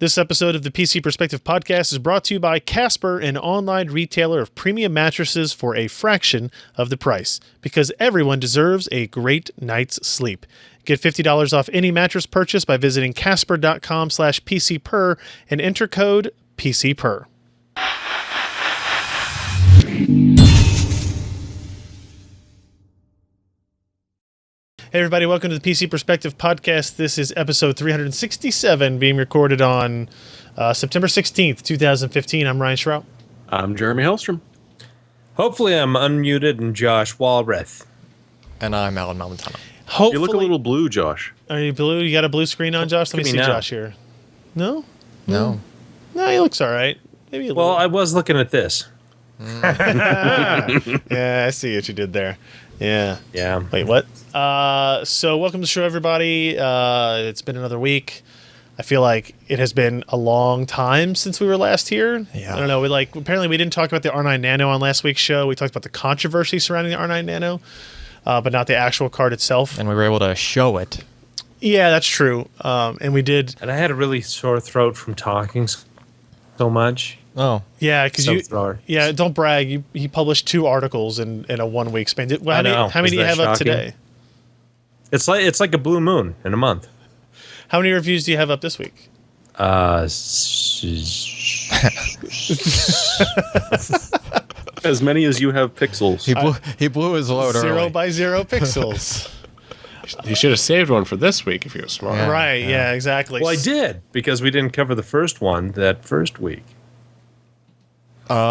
This episode of the PC Perspective Podcast is brought to you by Casper, an online retailer of premium mattresses for a fraction of the price, because everyone deserves a great night's sleep. Get $50 off any mattress purchase by visiting casper.com/PCPER and enter code PCPER. Hey everybody, welcome to the PC Perspective Podcast. This is episode 367, being recorded on September 16th, 2015. I'm Ryan Schraub. I'm Jeremy Hellstrom. Hopefully I'm unmuted and Josh Walrath. And I'm Allyn Malventano. You look a little blue, Josh. Are you blue? You got a blue screen on, Josh? Let me see now. Josh here. No? No. No, he looks all right. Maybe a Well, little. I was looking at this. Yeah, I see what you did there. Yeah. Yeah. Wait, what? So welcome to the show, everybody. It's been another week. I feel like it has been a long time since we were last here. Yeah. I don't know. Apparently we didn't talk about the R9 Nano on last week's show. We talked about the controversy surrounding the R9 Nano, but not the actual card itself. And we were able to show it. Yeah, that's true. And we did. And I had a really sore throat from talking so much. Oh. Yeah, because Thrower. Yeah, don't brag. He published 2 articles in a 1 week span. How many do you have up today? It's like a blue moon in a month. How many reviews do you have up this week? As many as you have pixels. He blew his load 0 early. by 0 pixels. You should have saved one for this week if you were smart. Yeah. Right, yeah, exactly. Well, I did, because we didn't cover the first one that first week. Oh.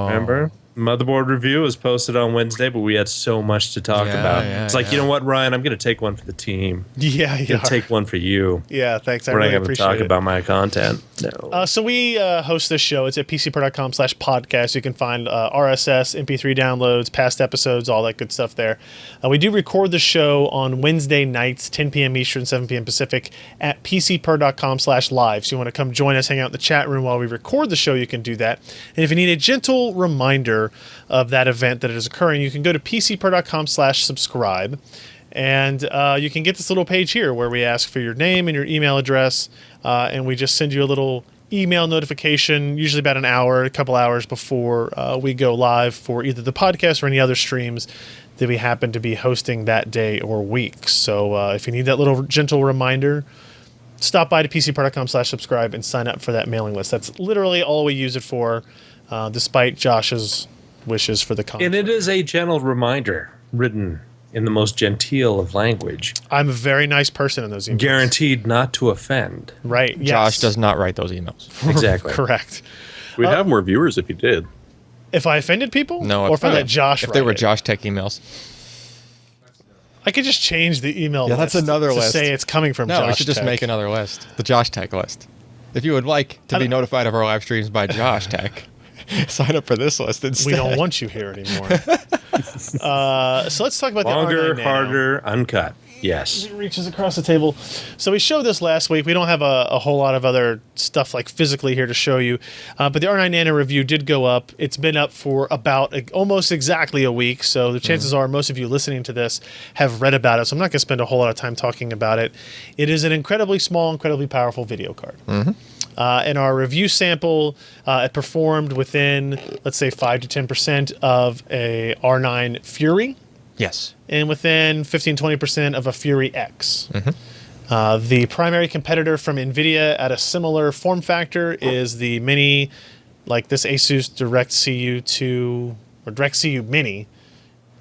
Remember? Motherboard review was posted on Wednesday, but we had so much to talk about. Yeah, it's like, you know what, Ryan? I'm going to take one for the team. Yeah, I'm you going to are. take one for you. Yeah, thanks. I We're really not going to appreciate talk it. about my content. No. So we host this show. It's at pcper.com/podcast. You can find RSS, MP3 downloads, past episodes, all that good stuff there. We do record the show on Wednesday nights, 10 p.m. Eastern, 7 p.m. Pacific, at pcper.com/live. So you want to come join us, hang out in the chat room while we record the show, you can do that. And if you need a gentle reminder of that event that is occurring, you can go to pcper.com/subscribe. And you can get this little page here where we ask for your name and your email address, and we just send you a little email notification, usually about an hour, a couple hours before we go live for either the podcast or any other streams that we happen to be hosting that day or week. So if you need that little gentle reminder, stop by to pcper.com/subscribe and sign up for that mailing list. That's literally all we use it for, despite Josh's wishes for the content. And it is a gentle reminder written in the most genteel of language. I'm a very nice person in those emails. Guaranteed not to offend. Right, yes. Josh does not write those emails. Exactly. Correct. We'd have more viewers if you did. If I offended people? No. Or if I let Josh If they write were it? Josh Tech emails. I could just change the email Yeah, list that's another to list. say it's coming from No, Josh we should just Tech. make another list. The Josh Tech list. If you would like to be notified of our live streams by Josh Tech, sign up for this list instead. We don't want you here anymore. So let's talk about Longer, the R9 Nano. harder, uncut. Yes. It reaches across the table. So we showed this last week. We don't have a whole lot of other stuff like physically here to show you. But the R9 Nano review did go up. It's been up for about almost exactly a week. So the chances are most of you listening to this have read about it. So I'm not going to spend a whole lot of time talking about it. It is an incredibly small, incredibly powerful video card. In our review sample, it performed within, let's say, 5 to 10% of a R9 Fury. Yes. And within 15-20% of a Fury X. The primary competitor from NVIDIA at a similar form factor is the Mini, like this Asus DirectCU 2 or DirectCU Mini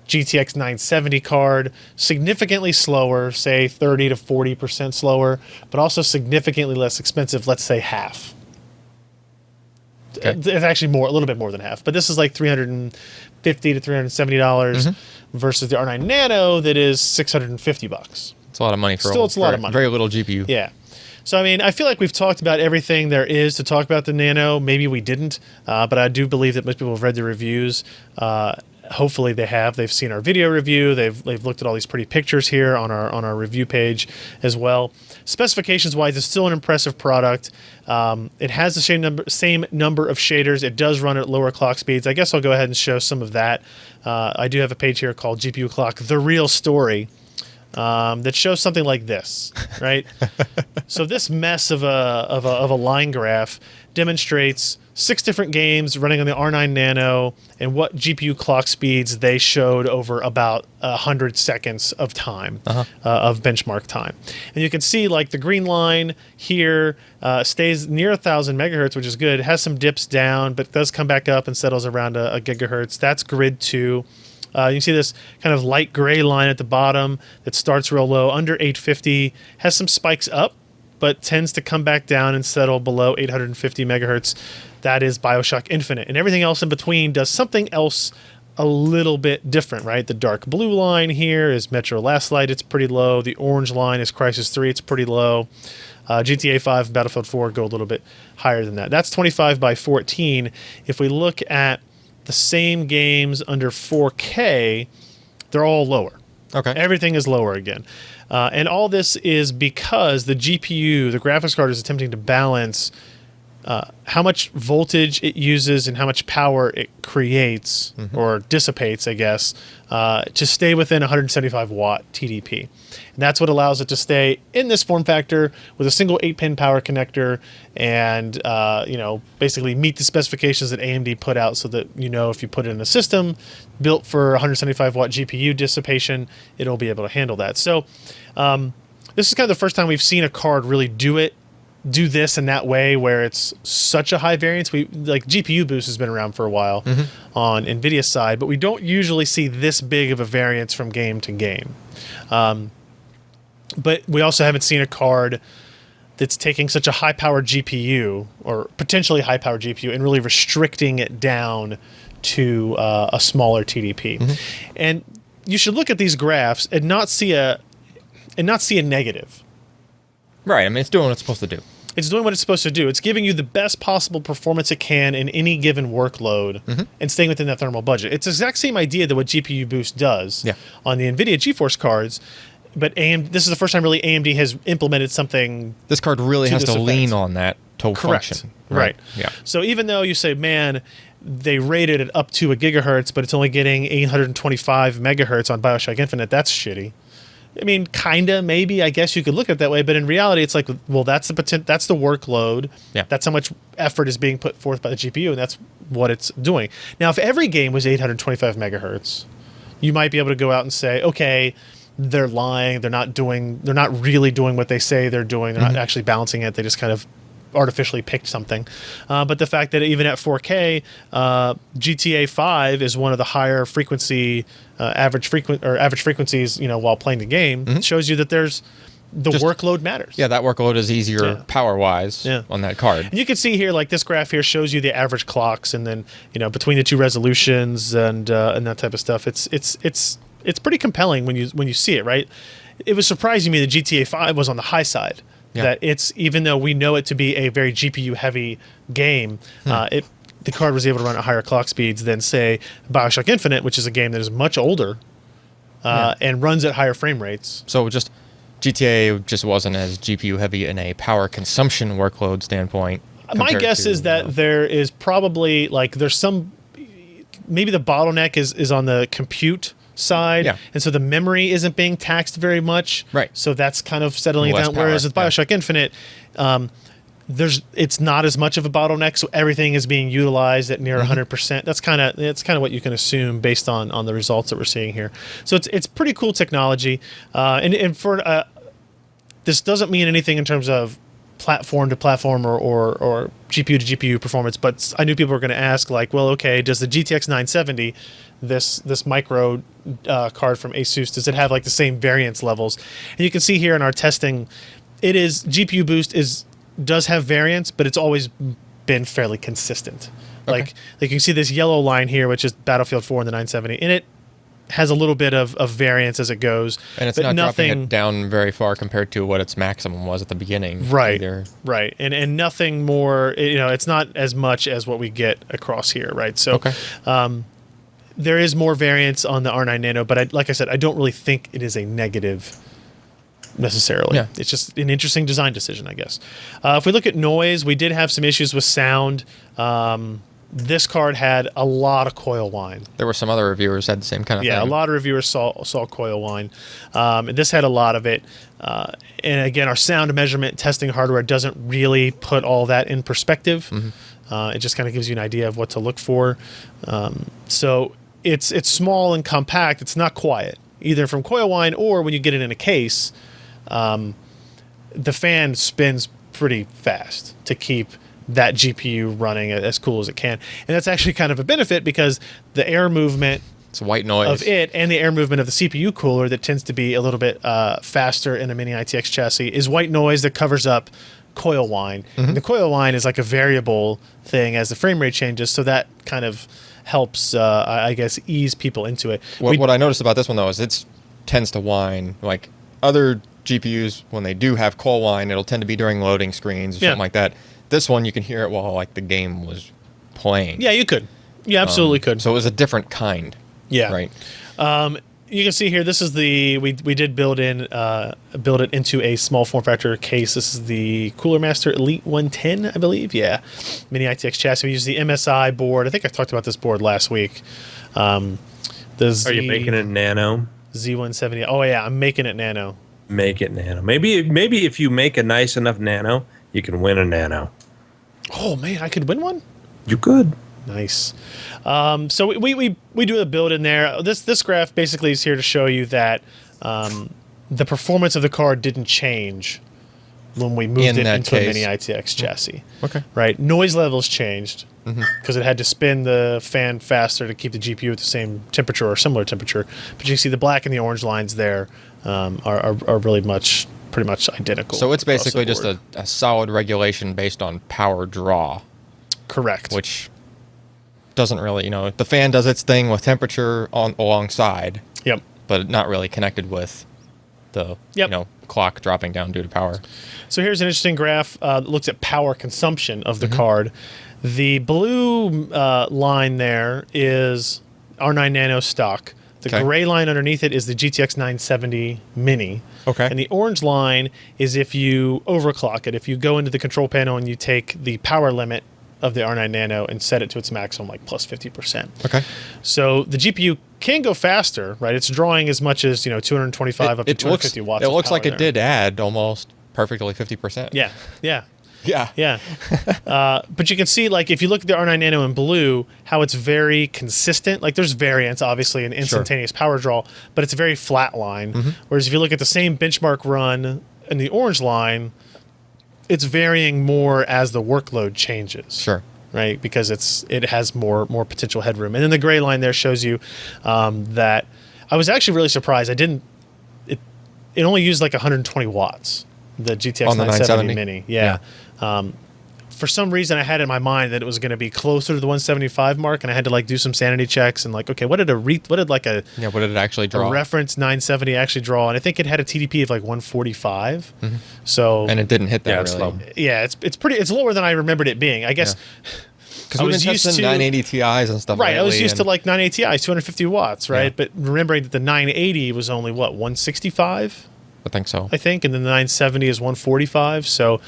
GTX 970 card, significantly slower, say 30 to 40% slower, but also significantly less expensive, let's say half. Okay. It's actually a little bit more than half, but this is like $350 to $370 versus the R9 Nano that is $650. It's a lot of money for Still, it's a lot of money. very little GPU. Yeah. So, I mean, I feel like we've talked about everything there is to talk about the Nano. Maybe we didn't, but I do believe that most people have read the reviews. Hopefully they have. They've seen our video review. They've looked at all these pretty pictures here on our review page as well. Specifications wise, it's still an impressive product. It has the same number of shaders. It does run at lower clock speeds. I guess I'll go ahead and show some of that. I do have a page here called GPU Clock: The Real Story. that shows something like this, right? So this mess of a line graph demonstrates 6 different games running on the R9 Nano and what GPU clock speeds they showed over about 100 seconds of time, of benchmark time. And you can see like the green line here stays near 1,000 megahertz, which is good. It has some dips down, but does come back up and settles around a gigahertz. That's grid 2. You see this kind of light gray line at the bottom that starts real low, under 850, has some spikes up, but tends to come back down and settle below 850 megahertz. That is BioShock Infinite. And everything else in between does something else a little bit different, right? The dark blue line here is Metro Last Light. It's pretty low. The orange line is Crysis 3. It's pretty low. GTA 5 and Battlefield 4 go a little bit higher than that. That's 25 by 14. If we look at the same games under 4K, they're all lower. Okay. Everything is lower again. And all this is because the GPU, the graphics card, is attempting to balance how much voltage it uses and how much power it creates or dissipates, I guess, to stay within 175 watt TDP. And that's what allows it to stay in this form factor with a single 8-pin power connector and, basically meet the specifications that AMD put out so that, if you put it in a system built for 175 watt GPU dissipation, it'll be able to handle that. So this is kind of the first time we've seen a card really do this in that way where it's such a high variance. GPU boost has been around for a while on NVIDIA's side, but we don't usually see this big of a variance from game to game. But we also haven't seen a card that's taking such a high-powered GPU or potentially high-powered GPU and really restricting it down to a smaller TDP. And you should look at these graphs and not see a negative. Right. I mean, it's doing what it's supposed to do. It's doing what it's supposed to do. It's giving you the best possible performance it can in any given workload and staying within that thermal budget. It's the exact same idea that what GPU Boost does on the NVIDIA GeForce cards, but this is the first time really AMD has implemented something. This card really has to lean on that to function. Right. Yeah. So even though you say, man, they rated it up to a gigahertz, but it's only getting 825 megahertz on BioShock Infinite, that's shitty. I mean, kinda, maybe. I guess you could look at it that way, but in reality, it's like, well, that's the workload. Yeah. That's how much effort is being put forth by the GPU, and that's what it's doing. Now, if every game was 825 megahertz, you might be able to go out and say, okay, they're lying. They're not really doing what they say they're doing. They're not actually balancing it. They just kind of artificially picked something. But the fact that even at 4K, GTA 5 is one of the higher frequency average frequencies, while playing the game, shows you that there's workload matters. Yeah, that workload is easier power-wise on that card. And you can see here, like this graph here shows you the average clocks, and then between the two resolutions and that type of stuff, it's pretty compelling when you see it. Right, it was surprising me that GTA 5 was on the high side. Yeah. That it's, even though we know it to be a very GPU heavy game, the card was able to run at higher clock speeds than, say, BioShock Infinite, which is a game that is much older and runs at higher frame rates. So GTA just wasn't as GPU heavy in a power consumption workload standpoint. My guess is that there is probably there's some, maybe the bottleneck is on the compute side, and so the memory isn't being taxed very much, right? So that's kind of settling it down. Whereas with BioShock Infinite, it's not as much of a bottleneck, so everything is being utilized at near 100%. That's kind of what you can assume based on the results that we're seeing here. So it's pretty cool technology, and for this doesn't mean anything in terms of platform to platform or GPU to GPU performance, but I knew people were going to ask, well, okay, does the GTX 970, this micro card from Asus, does it have the same variance levels? And you can see here in our testing, it is GPU Boost does have variance, but it's always been fairly consistent. Okay. You can see this yellow line here, which is Battlefield 4 and the 970, and it has a little bit of variance as it goes. And it's not dropping it down very far compared to what its maximum was at the beginning. Right, either. Right. And nothing more, it's not as much as what we get across here, right? So there is more variance on the R9 Nano, but like I said, I don't really think it is a negative necessarily. Yeah. It's just an interesting design decision, I guess. If we look at noise, we did have some issues with sound. this card had a lot of coil whine. There were some other reviewers had the same kind of thing. Yeah, a lot of reviewers saw coil whine. And this had a lot of it. And again, our sound measurement testing hardware doesn't really put all that in perspective. It just kind of gives you an idea of what to look for. So it's small and compact. It's not quiet, either from coil whine or when you get it in a case. The fan spins pretty fast to keep that GPU running as cool as it can. And that's actually kind of a benefit because the air movement It's white noise. of it and the air movement of the CPU cooler that tends to be a little bit faster in a mini ITX chassis is white noise that covers up coil whine. And the coil whine is like a variable thing as the frame rate changes, so that kind of helps, I guess, ease people into it. What I noticed about this one, though, is it tends to whine. Like other GPUs, when they do have coil whine, it'll tend to be during loading screens or something like that. This one, you can hear it while like the game was playing. Yeah, you could. You absolutely could. So it was a different kind. Yeah. Right. You can see here, this is the, we did build it into a small form factor case. This is the Cooler Master Elite 110, I believe. Yeah. Mini ITX chassis. We use the MSI board. I think I talked about this board last week. Are you making it Nano? Z170. Oh yeah, I'm making it Nano. Make it Nano. Maybe if you make a nice enough Nano, you can win a Nano. Oh man, I could win one? You could. Nice. So we do a build in there. This graph basically is here to show you that the performance of the card didn't change when we moved it into a mini ITX chassis. Okay. Right. Noise levels changed because it had to spin the fan faster to keep the GPU at the same temperature or similar temperature. But you can see the black and the orange lines there are really pretty much identical. So it's basically just a solid regulation based on power draw. Correct. Which doesn't really, the fan does its thing with temperature alongside. Yep. But not really connected with the clock dropping down due to power. So here's an interesting graph that looks at power consumption of the card. The blue line there is R9 Nano stock. The gray line underneath it is the GTX 970 Mini. Okay. And the orange line is if you overclock it. If you go into the control panel and you take the power limit of the R9 Nano and set it to its maximum, like plus 50%. Okay. So the GPU can go faster, right? It's drawing as much as 225 up to 250 watts. It looks like there. it did add almost perfectly 50%. Yeah. Yeah. But you can see, like, if you look at the R9 Nano in blue, how it's very consistent. Like, there's variance, obviously, in instantaneous power draw, but it's a very flat line. Whereas if you look at the same benchmark run in the orange line, it's varying more as the workload changes. Sure. Right? Because it has more potential headroom. And then the gray line there shows you that I was actually really surprised. It only used like 120 watts, the GTX on the 970 970 Mini. Yeah. For some reason, I had in my mind that it was going to be closer to the 175 mark, and I had to like do some sanity checks and like, okay, what did it actually draw? A reference 970 actually draw? And I think it had a TDP of like 145. So and it didn't hit that. Yeah, really. it's low. Yeah, it's lower than I remembered it being. I guess because we've been testing 980 Ti's and stuff. Right, I was used to like 980 Ti's, 250 watts, right? Yeah. But remembering that the 980 was only 165. I think so. And the 970 is 145. So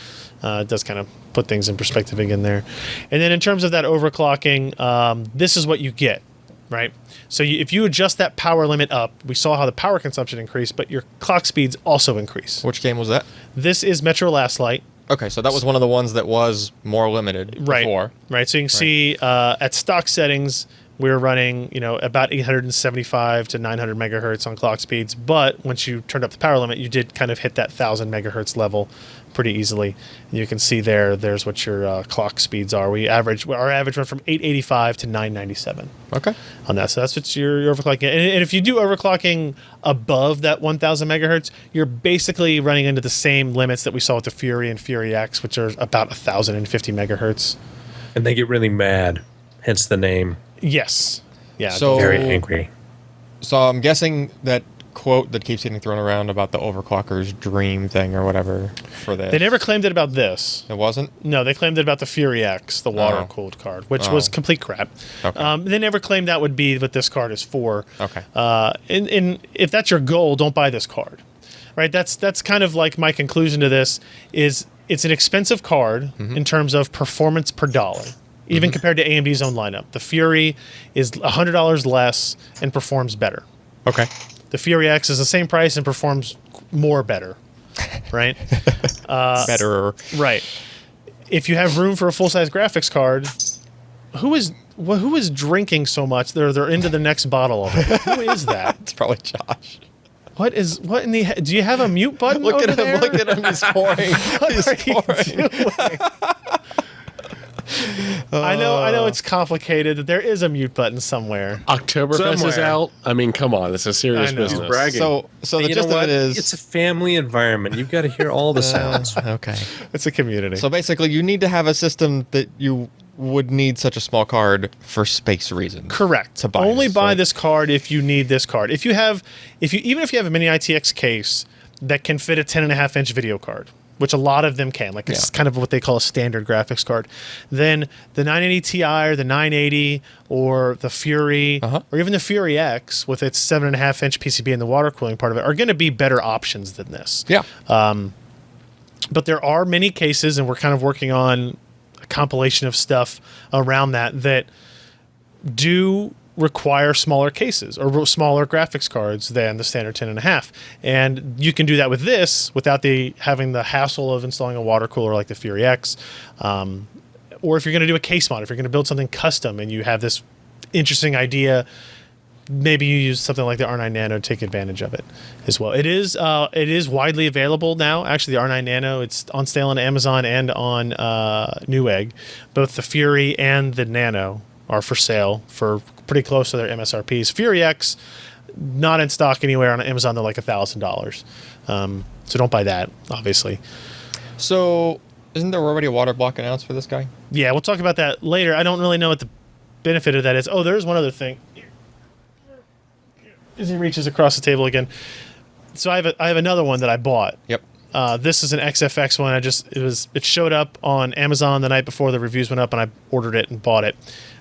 it does kind of put things in perspective again there. And then in terms of that overclocking, this is what you get, right? So if you adjust that power limit up, we saw how the power consumption increased, but your clock speeds also increase. Which game was that? This is Metro Last Light. Okay, so that was one of the ones that was more limited before. Right. So you can see at stock settings, we're running, about 875 to 900 megahertz on clock speeds. But once you turned up the power limit, you did kind of hit that 1,000 megahertz level pretty easily. And you can see there's what your clock speeds are. Our average went from 885 to 997. Okay. On that. So that's what you're overclocking. And if you do overclocking above that 1,000 megahertz, you're basically running into the same limits that we saw with the Fury and Fury X, which are about 1,050 megahertz. And they get really mad, hence the name. Yes. Yeah. So Very angry. So I'm guessing that quote that keeps getting thrown around about the overclocker's dream thing or whatever for this. They never claimed it about this. It wasn't? No, they claimed it about the Fury X, the water-cooled card, which was complete crap. Okay. They never claimed that would be what this card is for. Okay. And if that's your goal, don't buy this card. Right? That's kind of like my conclusion to this is it's an expensive card in terms of performance per dollar. even compared to AMD's own lineup. The Fury is $100 less and performs better. Okay. The Fury X is the same price and performs more better, right? Better. Right. If you have room for a full-size graphics card, who is drinking so much they're into the next bottle of it? Who is that? It's probably Josh. What in the do you have a mute button Look over at him! there? Look at him! He's pouring. He's pouring. I know it's complicated. That there is a mute button somewhere. Oktoberfest is Somewhere. out. I mean, come on, it's a serious I know. business. Bragging. So the You know gist of what? it is, It's a family environment. You've got to hear all the sounds. okay. It's a community. So basically, you need to have a system that you would need such a small card for space reasons. Correct. To buy Only this, buy right? this card if you need this card. Even if you have a mini ITX case that can fit a 10.5-inch video card, which a lot of them can, like it's kind of what they call a standard graphics card, then the 980 Ti or the 980 or the Fury or even the Fury X with its 7.5-inch PCB and the water cooling part of it are going to be better options than this. Yeah. But there are many cases, and we're kind of working on a compilation of stuff around that do require smaller cases or smaller graphics cards than the standard 10.5. And you can do that with this without having the hassle of installing a water cooler like the Fury X. Or if you're going to do a case mod, if you're going to build something custom and you have this interesting idea, maybe you use something like the R9 Nano to take advantage of it as well. It is widely available now. Actually, the R9 Nano, it's on sale on Amazon and on Newegg. Both the Fury and the Nano are for sale for pretty close to their MSRPs. Fury X, not in stock anywhere on Amazon. They're like $1,000. So don't buy that, obviously. So isn't there already a water block announced for this guy? Yeah, we'll talk about that later. I don't really know what the benefit of that is. Oh, there's one other thing. As he reaches across the table again. So I have another one that I bought. Yep. This is an XFX one. It showed up on Amazon the night before the reviews went up, and I ordered it and bought it.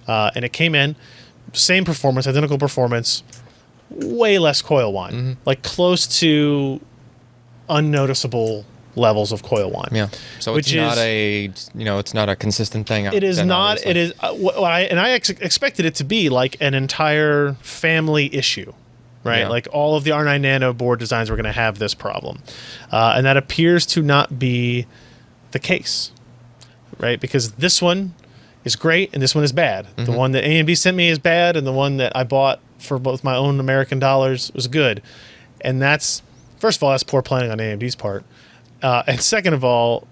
And it came in, same performance, identical performance, way less coil whine, like close to unnoticeable levels of coil whine. Yeah. So Which it's not a consistent thing. It is then not. obviously. It is. I expected it to be like an entire family issue. Right, Yeah. like all of the R9 Nano board designs were going to have this problem, and that appears to not be the case, right? Because this one is great and this one is bad. The one that AMD sent me is bad, and the one that I bought for both my own American dollars was good. And that's, first of all, that's poor planning on AMD's part, and second of all,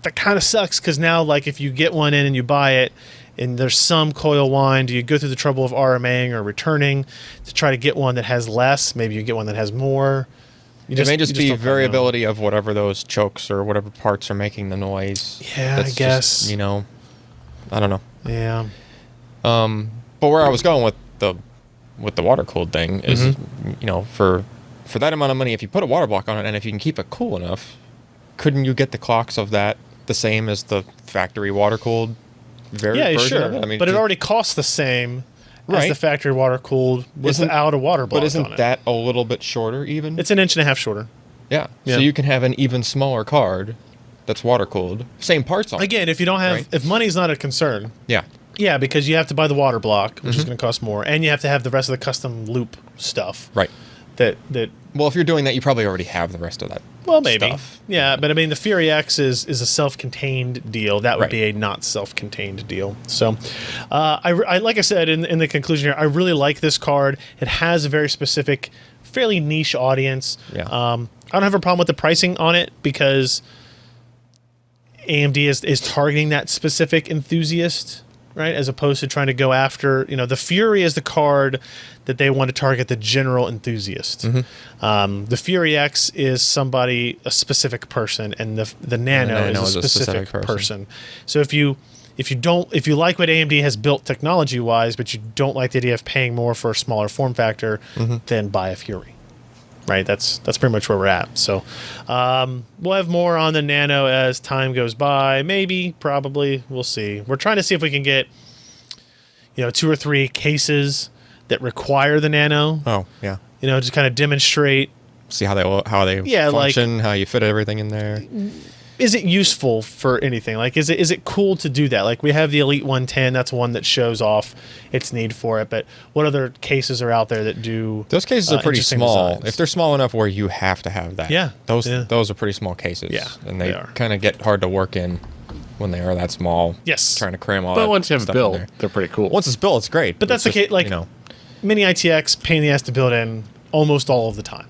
that kind of sucks because now, like, if you get one in and you buy it, and there's some coil whine, do you go through the trouble of RMAing or returning to try to get one that has less? Maybe you get one that has more. It may just be don't know. variability of whatever those chokes or whatever parts are making the noise. Yeah, I guess. Just, I don't know. Yeah. But where I was going with the water cooled thing is, for that amount of money, if you put a water block on it and if you can keep it cool enough, couldn't you get the clocks of that the same as the factory water cooled? Yeah, version sure. of it? I mean, but it already costs the same as Right. the factory water cooled without a water block But isn't on it. that a little bit shorter even? It's an inch and a half shorter. Yeah. Yeah. So you can have an even smaller card that's water cooled. Same parts on it. Again, if you don't have, Right. if money's not a concern, Yeah. yeah, because you have to buy the water block, which is going to cost more, and you have to have the rest of the custom loop stuff. Right. That Well, if you're doing that, you probably already have the rest of that. well, maybe. Stuff. Yeah, but I mean, the Fury X is a self-contained deal. That would Right. be a not self-contained deal. So, I like I said in the conclusion here, I really like this card. It has a very specific, fairly niche audience. Yeah. I don't have a problem with the pricing on it because AMD is targeting that specific enthusiast, right? As opposed to trying to go after, the Fury is the card that they want to target the general enthusiast. The Fury X is a specific person, and the Nano is a specific person. So if you like what AMD has built technology wise, but you don't like the idea of paying more for a smaller form factor, then buy a Fury. Right, that's pretty much where we're at. So we'll have more on the Nano as time goes by. Maybe, probably, we'll see. We're trying to see if we can get 2 or 3 cases that require the Nano. Oh, yeah. To kind of demonstrate. See how they Yeah, function, how you fit everything in there. is it useful for anything? Like, is it cool to do that? Like, we have the Elite 110. That's one that shows off its need for it. But what other cases are out there that do? Those cases are pretty interesting small. designs? If they're small enough where you have to have that. Yeah. Those are pretty small cases. Yeah, And they they are. kind of get hard to work in when they are that small. Yes. Trying to cram all But that once you have a stuff in build, there. they're pretty cool. Once it's built, it's great. But that's the It's case. Like, you know, mini ITX, pain in the ass to build in almost all of the time.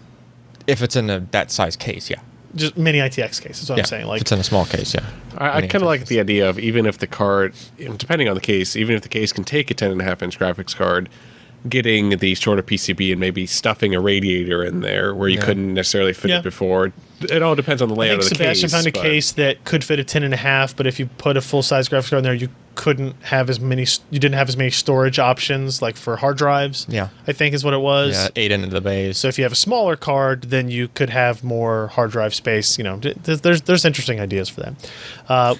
if it's in that size case, yeah. Just mini ITX case is what Yeah. I'm saying. If Like, it's in a small case, yeah. I kind of like the idea of even if the card, depending on the case, even if the case can take a 10.5-inch graphics card, getting the shorter PCB and maybe stuffing a radiator in there where you couldn't necessarily fit Yeah. it before. It all depends on the I layout think of the Sebastian case. found a but- case that could fit a 10.5, but if you put a full size graphics card in there, you couldn't have as many. You didn't have as many storage options, like for hard drives. Yeah. I think is what it was. Yeah, 8 into the bays. So if you have a smaller card, then you could have more hard drive space. You know, there's interesting ideas for that.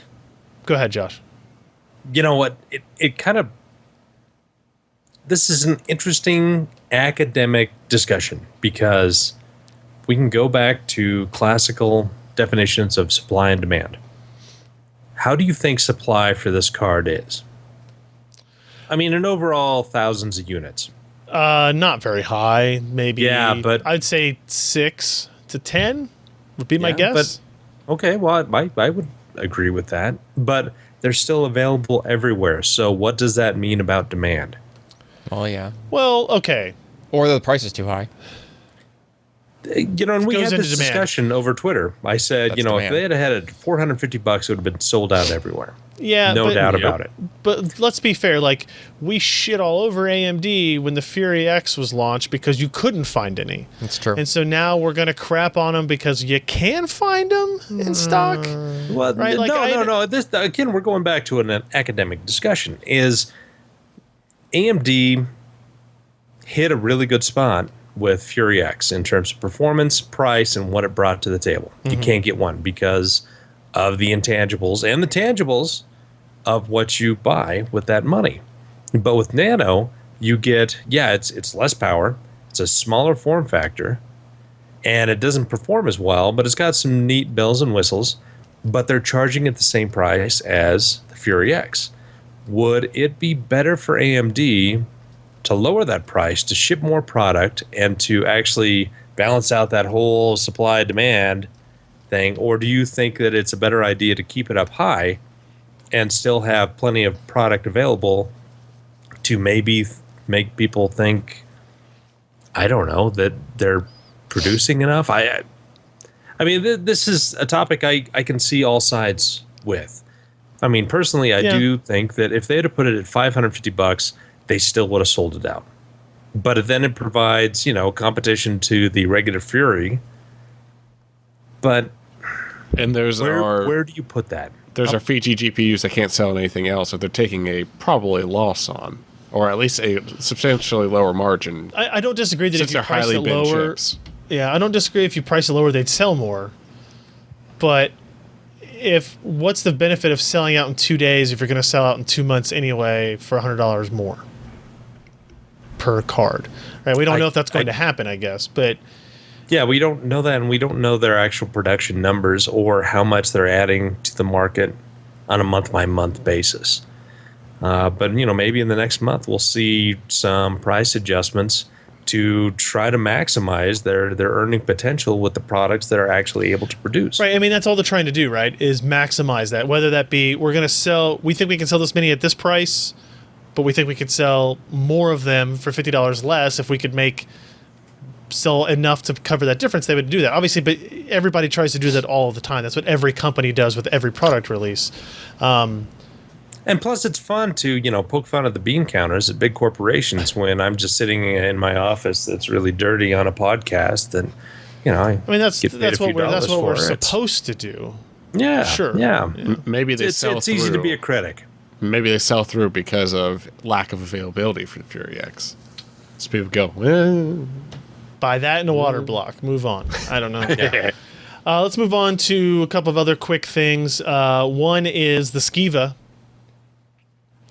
Go ahead, Josh. You know what? It kind of. This is an interesting academic discussion because we can go back to classical definitions of supply and demand. How do you think supply for this card is? I mean, in overall thousands of units. Not very high. Maybe. Yeah, but- I'd say 6 to 10 would be my Yeah, guess. Okay, well, I would agree with that. But they're still available everywhere. So what does that mean about demand? Oh, yeah. Well, okay. Or the price is too high. You know, and we Goes had into this demand. discussion over Twitter. I said, That's you know, demand. if they had it $450, it would have been sold out everywhere. Yeah, No but- doubt about it. But let's be fair. Like, we shit all over AMD when the Fury X was launched because you couldn't find any. That's true. And so now we're going to crap on them because you can find them in stock. Well, Right, like no. This again, we're going back to an academic discussion. Is AMD hit a really good spot with Fury X in terms of performance, price, and what it brought to the table. You can't get one because of the intangibles and the tangibles of what you buy with that money. But with Nano, you get, it's less power, it's a smaller form factor, and it doesn't perform as well, but it's got some neat bells and whistles, but they're charging at the same price as the Fury X. Would it be better for AMD to lower that price, to ship more product, and to actually balance out that whole supply-demand thing? Or do you think that it's a better idea to keep it up high and still have plenty of product available to maybe make people think, I don't know, that they're producing enough? I mean, this is a topic I can see all sides with. I mean, personally, I do think that if they had to put it at $550, they still would have sold it out. But then it provides, competition to the regular Fury. But And where do you put that? there's our Fiji GPUs that can't sell anything else that they're taking a probably loss on, or at least a substantially lower margin. I don't disagree that Since if you they're price highly it bin lower. chips. Yeah, I don't disagree if you price it lower, they'd sell more. But what's the benefit of selling out in 2 days if you're going to sell out in 2 months anyway for $100 more per card? Right? We don't know if that's going to happen, I guess, but Yeah, we don't know that, and we don't know their actual production numbers or how much they're adding to the market on a month-by-month basis. But, maybe in the next month we'll see some price adjustments to try to maximize their earning potential with the products that are actually able to produce. right. I mean, that's all they're trying to do, right? Is maximize that. Whether that be we think we can sell this many at this price, but we think we could sell more of them for $50 less if we could sell enough to cover that difference. They would do that, obviously. But everybody tries to do that all the time. That's what every company does with every product release. And plus, it's fun to, poke fun at the bean counters at big corporations when I'm just sitting in my office that's really dirty on a podcast. And, I mean, that's get paid what a few we're dollars for it. supposed to do. Yeah, Sure. Yeah, Maybe they it's sell through. easy to be a critic. Maybe they sell through because of lack of availability for the Fury X. So people go, well, Buy that in a water block. Move on. I don't know. Let's move on to a couple of other quick things. One is the Skiva.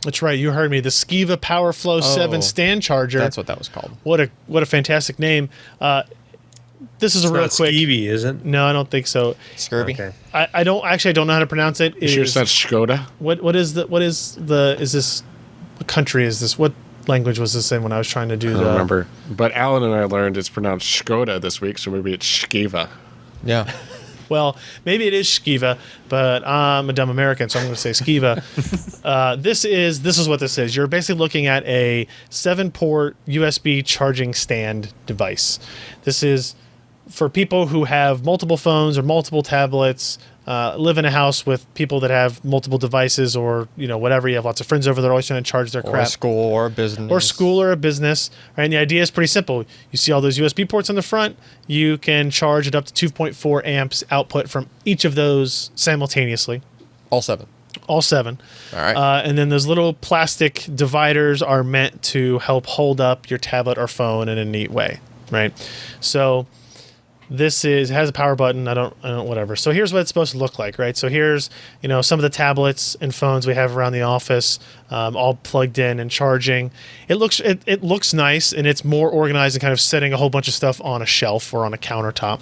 That's right. You heard me. The Skiva Powerflow 7 stand charger. That's what that was called. What a fantastic name. this is a It's real not quick. Skiva, is it? No, I don't think so. Scurvy. Okay. I don't know how to pronounce it. You sure it's not Skoda? What is this? What country is this? What language was this in when I was trying to do I don't remember. But Allyn and I learned it's pronounced Skoda this week, so maybe it's Skiva. Yeah. Well, maybe it is Skiva, but I'm a dumb American, so I'm going to say Skiva. This is what this is. You're basically looking at a 7-port USB charging stand device. This is for people who have multiple phones or multiple tablets, live in a house with people that have multiple devices, or whatever. You have lots of friends over there always trying to charge their Or crap. a school or a business. Or school or a business, right? And the idea is pretty simple. You see all those USB ports on the front. You can charge it up to 2.4 amps output from each of those simultaneously. All 7. All 7. All right. And then those little plastic dividers are meant to help hold up your tablet or phone in a neat way, right? So this has a power button. I don't whatever. So here's what it's supposed to look like, right? So here's some of the tablets and phones we have around the office, all plugged in and charging. It looks nice, and it's more organized and kind of setting a whole bunch of stuff on a shelf or on a countertop.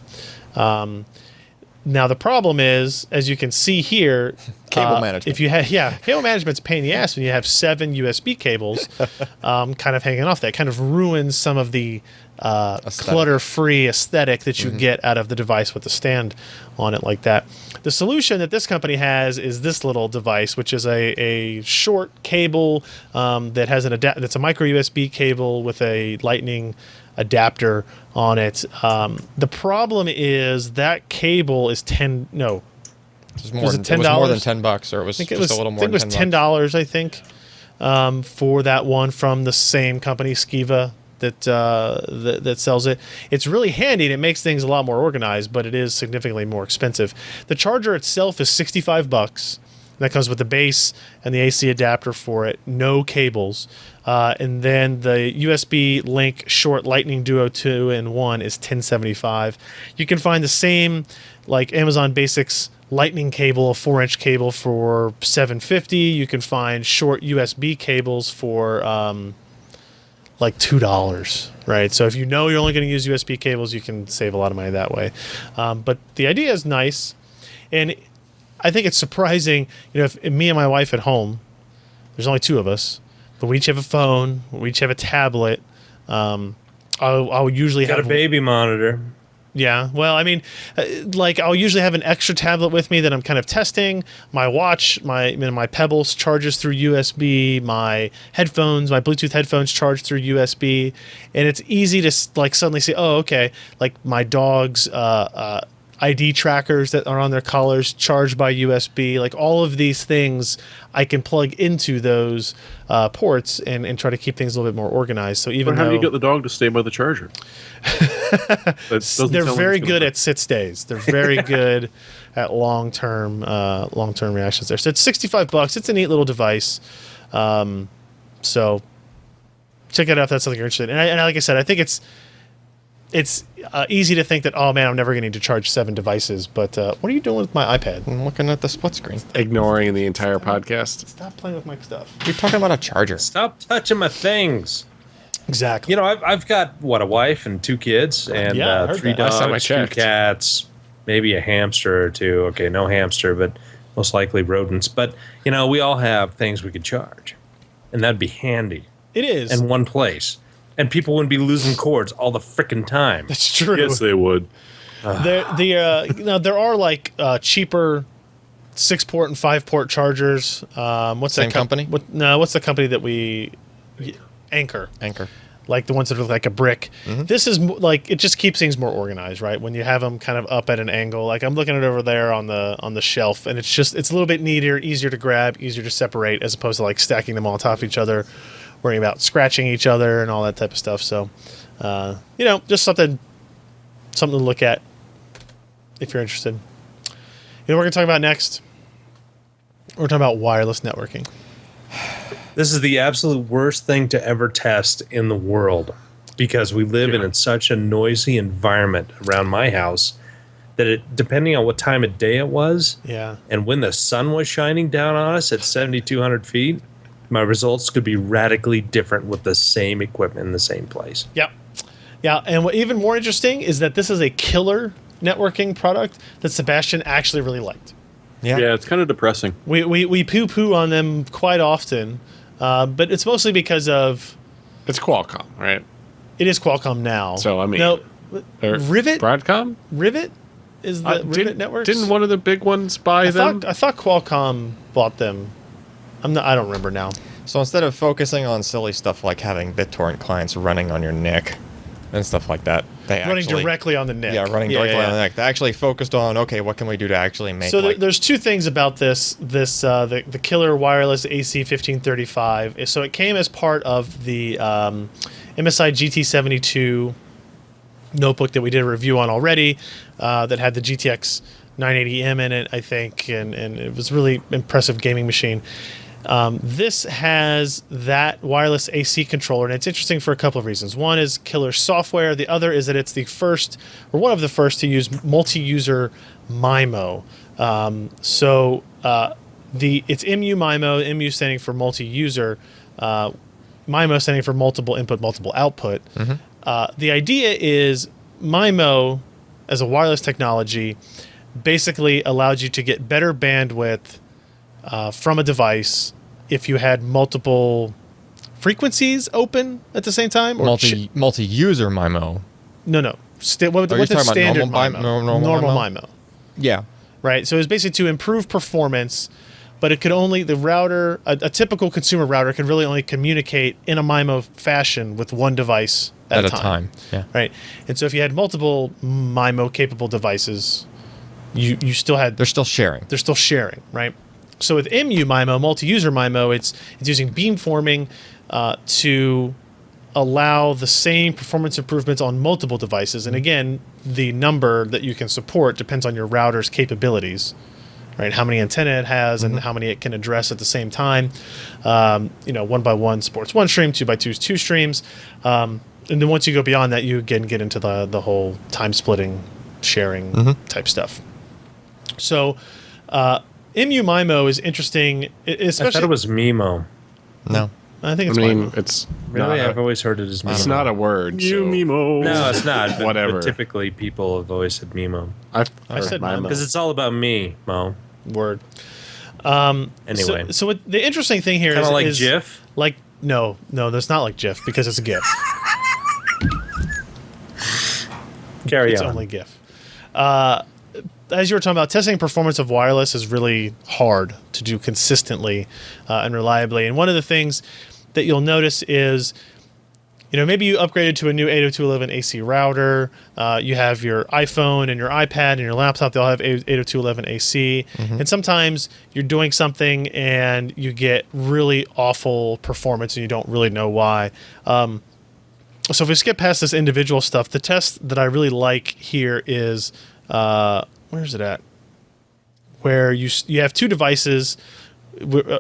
Now the problem is, as you can see here, Cable management. If you have cable management's a pain in the ass when you have 7 USB cables kind of hanging off. That kind of ruins some of the clutter-free aesthetic that you get out of the device with the stand on it like that. The solution that this company has is this little device, which is a short cable that has that's a micro USB cable with a Lightning adapter on it. The problem is that cable is It was more than $10, or it was I think just a little more it was than $10. $10, I think, for that one from the same company, Skiva, that sells it. It's really handy and it makes things a lot more organized, but it is significantly more expensive. The charger itself is $65. That comes with the base and the AC adapter for it, no cables. And then the USB Link Short Lightning Duo 2-in-1 is $10.75. You can find the same like Amazon Basics Lightning cable, a 4-inch cable for $7.50. You can find short USB cables for like $2, right? So if you're only going to use USB cables, you can save a lot of money that way. But the idea is nice, and I think it's surprising. If me and my wife at home, there's only 2 of us, but we each have a phone, we each have a tablet. I'll usually Got have a baby monitor. Yeah, well, I mean, I'll usually have an extra tablet with me that I'm kind of testing. My watch, my Pebbles charges through USB. My headphones, my Bluetooth headphones charge through USB, and it's easy to suddenly say, oh, okay, my dog's ID trackers that are on their collars charged by USB. All of these things I can plug into those ports and try to keep things a little bit more organized. So even But how do you get the dog to stay by the charger? They're very good at sit stays. They're very good at long-term reactions there. So it's $65. It's a neat little device. So check it out if that's something you're interested in. And like I said, I think it's easy to think that, oh man, I'm never going to need to charge 7 devices. But what are you doing with my iPad? I'm looking at the split screen. Ignoring the entire podcast. Stop playing with my stuff. You're talking about a charger. Stop touching my things. Exactly. I've got a wife and 2 kids and Yeah, I heard 3 that. Last time I dogs, 2 checked. cats, maybe a hamster or 2. Okay, no hamster, but most likely rodents. But we all have things we could charge, and that'd be handy It is. in one place, and people wouldn't be losing cords all the frickin' time. That's true. Yes, they would. There are cheaper 6-port and 5-port chargers. What's Same that company? What's the company that we Anchor? Like the ones that are like a brick. This is it just keeps things more organized, right? When you have them kind of up at an angle. I'm looking at it over there on the shelf, and it's a little bit neater, easier to grab, easier to separate, as opposed to stacking them all on top of each other, worrying about scratching each other and all that type of stuff. So, just something to look at if you're interested. What we're going to talk about next? We're talking about wireless networking. This is the absolute worst thing to ever test in the world, because we live in such a noisy environment around my house that depending on what time of day it was, and when the sun was shining down on us at 7,200 feet, my results could be radically different with the same equipment in the same place. Yep. Yeah, and what even more interesting is that this is a killer networking product that Sebastian actually really liked. Yeah, it's kind of depressing. We poo-poo on them quite often, but it's mostly because of... It's Qualcomm, right? It is Qualcomm now. So, I mean... No, Or Rivet? Broadcom? Rivet? Is the Rivet Networks? Didn't one of the big ones buy them? I thought Qualcomm bought them. I don't remember now. So instead of focusing on silly stuff like having BitTorrent clients running on your NIC and stuff like that, they Running directly on the NIC. Yeah, running directly on the NIC. They actually focused on, okay, what can we do to actually make... So there's two things about this the killer wireless AC 1535. So it came as part of the MSI GT72 notebook that we did a review on already, that had the GTX 980M in it, I think, and it was really impressive gaming machine. This has that wireless AC controller, and it's interesting for a couple of reasons. One is killer software. The other is that it's the first, or one of the first, to use multi-user MIMO. It's MU-MIMO, MU standing for multi-user, MIMO standing for multiple input, multiple output. The idea is MIMO, as a wireless technology, basically allowed you to get better bandwidth from a device if you had multiple frequencies open at the same time? Or multi-user MIMO. No. What's the standard MIMO? Normal MIMO. Yeah. Right? So it's basically to improve performance, but it could only, the router, a typical consumer router can really only communicate in a MIMO fashion with one device at a time. Yeah. Right? And so if you had multiple MIMO-capable devices, you still had... They're still sharing, right? So with MU-MIMO, multi-user MIMO, it's using beamforming to allow the same performance improvements on multiple devices. And again, the number that you can support depends on your router's capabilities, right? How many antenna it has and how many it can address at the same time. 1x1 supports one stream, 2x2 is two streams. And then once you go beyond that, you again get into the whole time splitting, sharing type stuff. So MU-MIMO is interesting, especially... I thought it was MIMO. No. I think it's MIMO. It's Really? not I've always heard it as MIMO. It's not a word. MU-MIMO. No, it's not. But, Whatever. But typically, people have always said MIMO. I said MIMO. Because it's all about me, Mo. Word. Anyway. So what, the interesting thing here Kind of like is... GIF? Like, no, that's not like GIF, because it's a GIF. Carry It's on. only GIF. As you were talking about, testing performance of wireless is really hard to do consistently and reliably. And one of the things that you'll notice is, maybe you upgraded to a new 802.11 AC router. You have your iPhone and your iPad and your laptop. They'll have 802.11 AC. And sometimes you're doing something and you get really awful performance and you don't really know why. So if we skip past this individual stuff, the test that I really like here is... where's it at? Where you have two devices Killer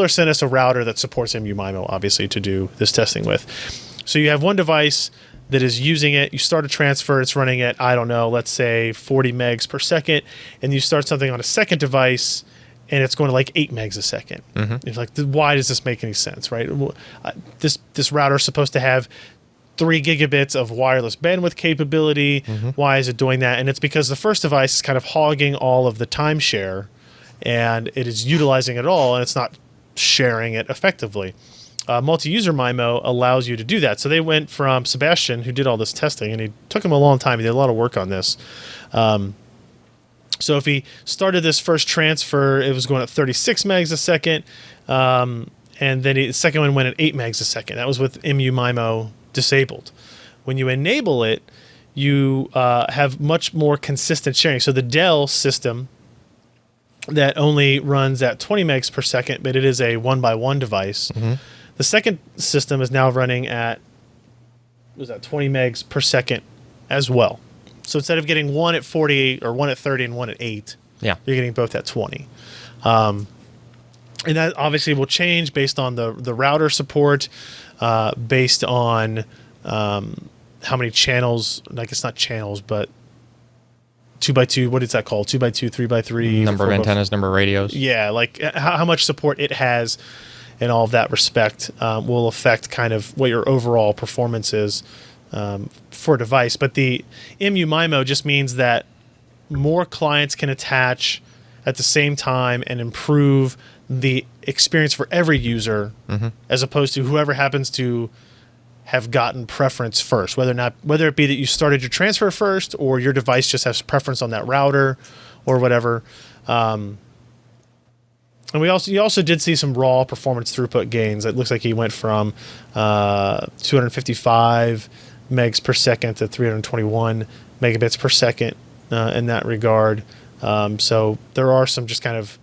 sent us a router that supports MU-MIMO, obviously, to do this testing with. So you have one device that is using it. You start a transfer. It's running at, I don't know, let's say 40 megs per second. And you start something on a second device, and it's going to like 8 megs a second. It's like, why does this make any sense, right? This router is supposed to have 3 gigabits of wireless bandwidth capability. Why is it doing that? And it's because the first device is kind of hogging all of the timeshare, and it is utilizing it all, and it's not sharing it effectively. Multi-user MIMO allows you to do that. So they went from Sebastian, who did all this testing, and it took him a long time. He did a lot of work on this. So if he started this first transfer, it was going at 36 megs a second, and then the second one went at 8 megs a second. That was with MU-MIMO disabled. When you enable it, you have much more consistent sharing. So the Dell system that only runs at 20 megs per second, but it is a 1x1 device. The second system is now running at 20 megs per second as well. So instead of getting one at 40 or one at 30 and one at 8, you're getting both at 20. And that obviously will change based on the router support, based on how many channels, like it's not channels, but 2x2, what is that called? 2x2, 3x3. Number of antennas, number of radios. Yeah, like how much support it has. and all of that respect will affect kind of what your overall performance is for a device. But the MU-MIMO just means that more clients can attach at the same time and improve the experience for every user, as opposed to whoever happens to have gotten preference first, whether it be that you started your transfer first or your device just has preference on that router or whatever. And you also did see some raw performance throughput gains. It looks like he went from 255 megs per second to 321 megabits per second in that regard. So there are some just kind of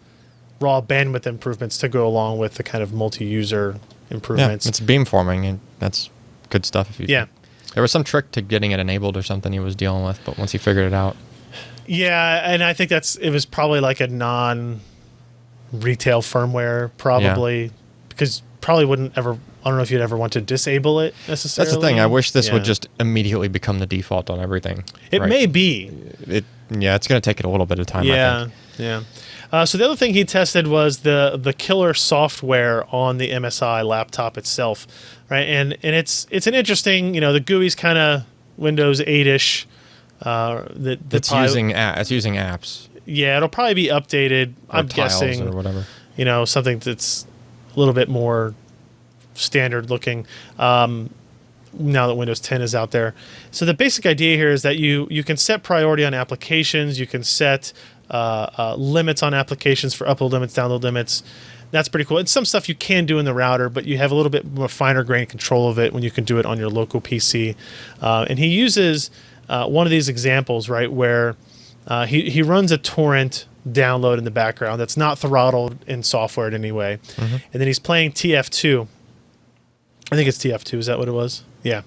raw bandwidth improvements to go along with the kind of multi-user improvements. Yeah, it's beamforming, and that's good stuff. There was some trick to getting it enabled or something he was dealing with, but once he figured it out. Yeah, and I think it was probably like a non-retail firmware, probably, because probably wouldn't ever. I don't know if you'd ever want to disable it necessarily. That's the thing. I wish this would just immediately become the default on everything. It may be. It's going to take it a little bit of time. I think. Yeah. So the other thing he tested was the killer software on the MSI laptop itself, right? And it's an interesting, the GUI's kind of Windows 8-ish. It's using apps. Yeah, it'll probably be updated. I'm guessing or whatever. Something that's a little bit more standard looking. Now that Windows 10 is out there. So the basic idea here is that you can set priority on applications. You can set limits on applications for upload limits, download limits. That's pretty cool. It's some stuff you can do in the router, but you have a little bit more finer grained control of it when you can do it on your local PC. And he uses one of these examples, right, where he runs a torrent download in the background that's not throttled in software in any way. And then he's playing TF2. I think it's TF2. Is that what it was? Yeah.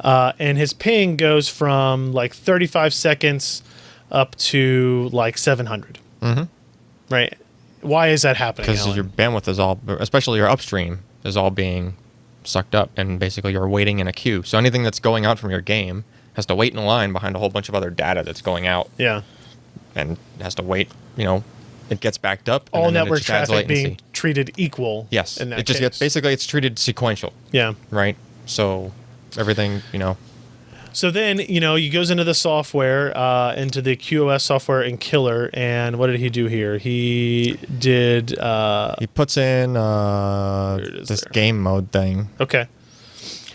And his ping goes from like 35 seconds up to like 700. Right? Why is that happening? Because your bandwidth is all, especially your upstream, is all being sucked up, and basically you're waiting in a queue. So anything that's going out from your game has to wait in line behind a whole bunch of other data that's going out. Yeah. And has to wait, it gets backed up. All network traffic being treated equal. Yes. In that it just case. gets, basically it's treated sequential. Yeah. Right? So everything, So then, he goes into the software, into the QoS software in Killer, and what did he do here? He did... he puts in this game mode thing. Okay.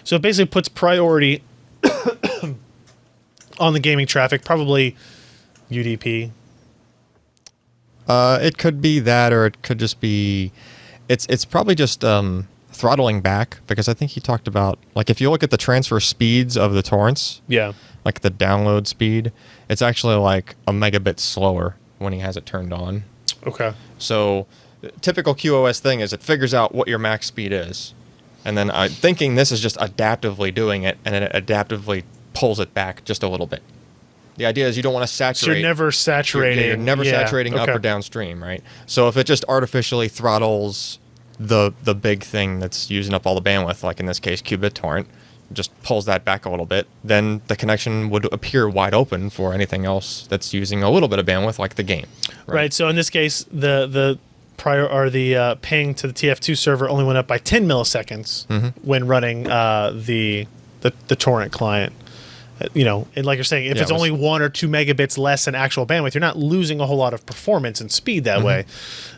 So it basically puts priority on the gaming traffic, probably UDP. It could be that, or it could just be... It's probably just... throttling back, because I think he talked about, like, if you look at the transfer speeds of the torrents, like the download speed, it's actually like a megabit slower when he has it turned on. Okay. So typical QoS thing is it figures out what your max speed is, and then I'm thinking this is just adaptively doing it, and then it adaptively pulls it back just a little bit. The idea is you don't want to saturate. So you're never saturating. You're never saturating up or downstream, right? So if it just artificially throttles the big thing that's using up all the bandwidth, like in this case qubit torrent, just pulls that back a little bit, then the connection would appear wide open for anything else that's using a little bit of bandwidth, like the game. Right. So in this case, the ping to the TF2 server only went up by 10 milliseconds when running the torrent client. And like you're saying, if it's only 1 or 2 megabits less than actual bandwidth, you're not losing a whole lot of performance and speed that way,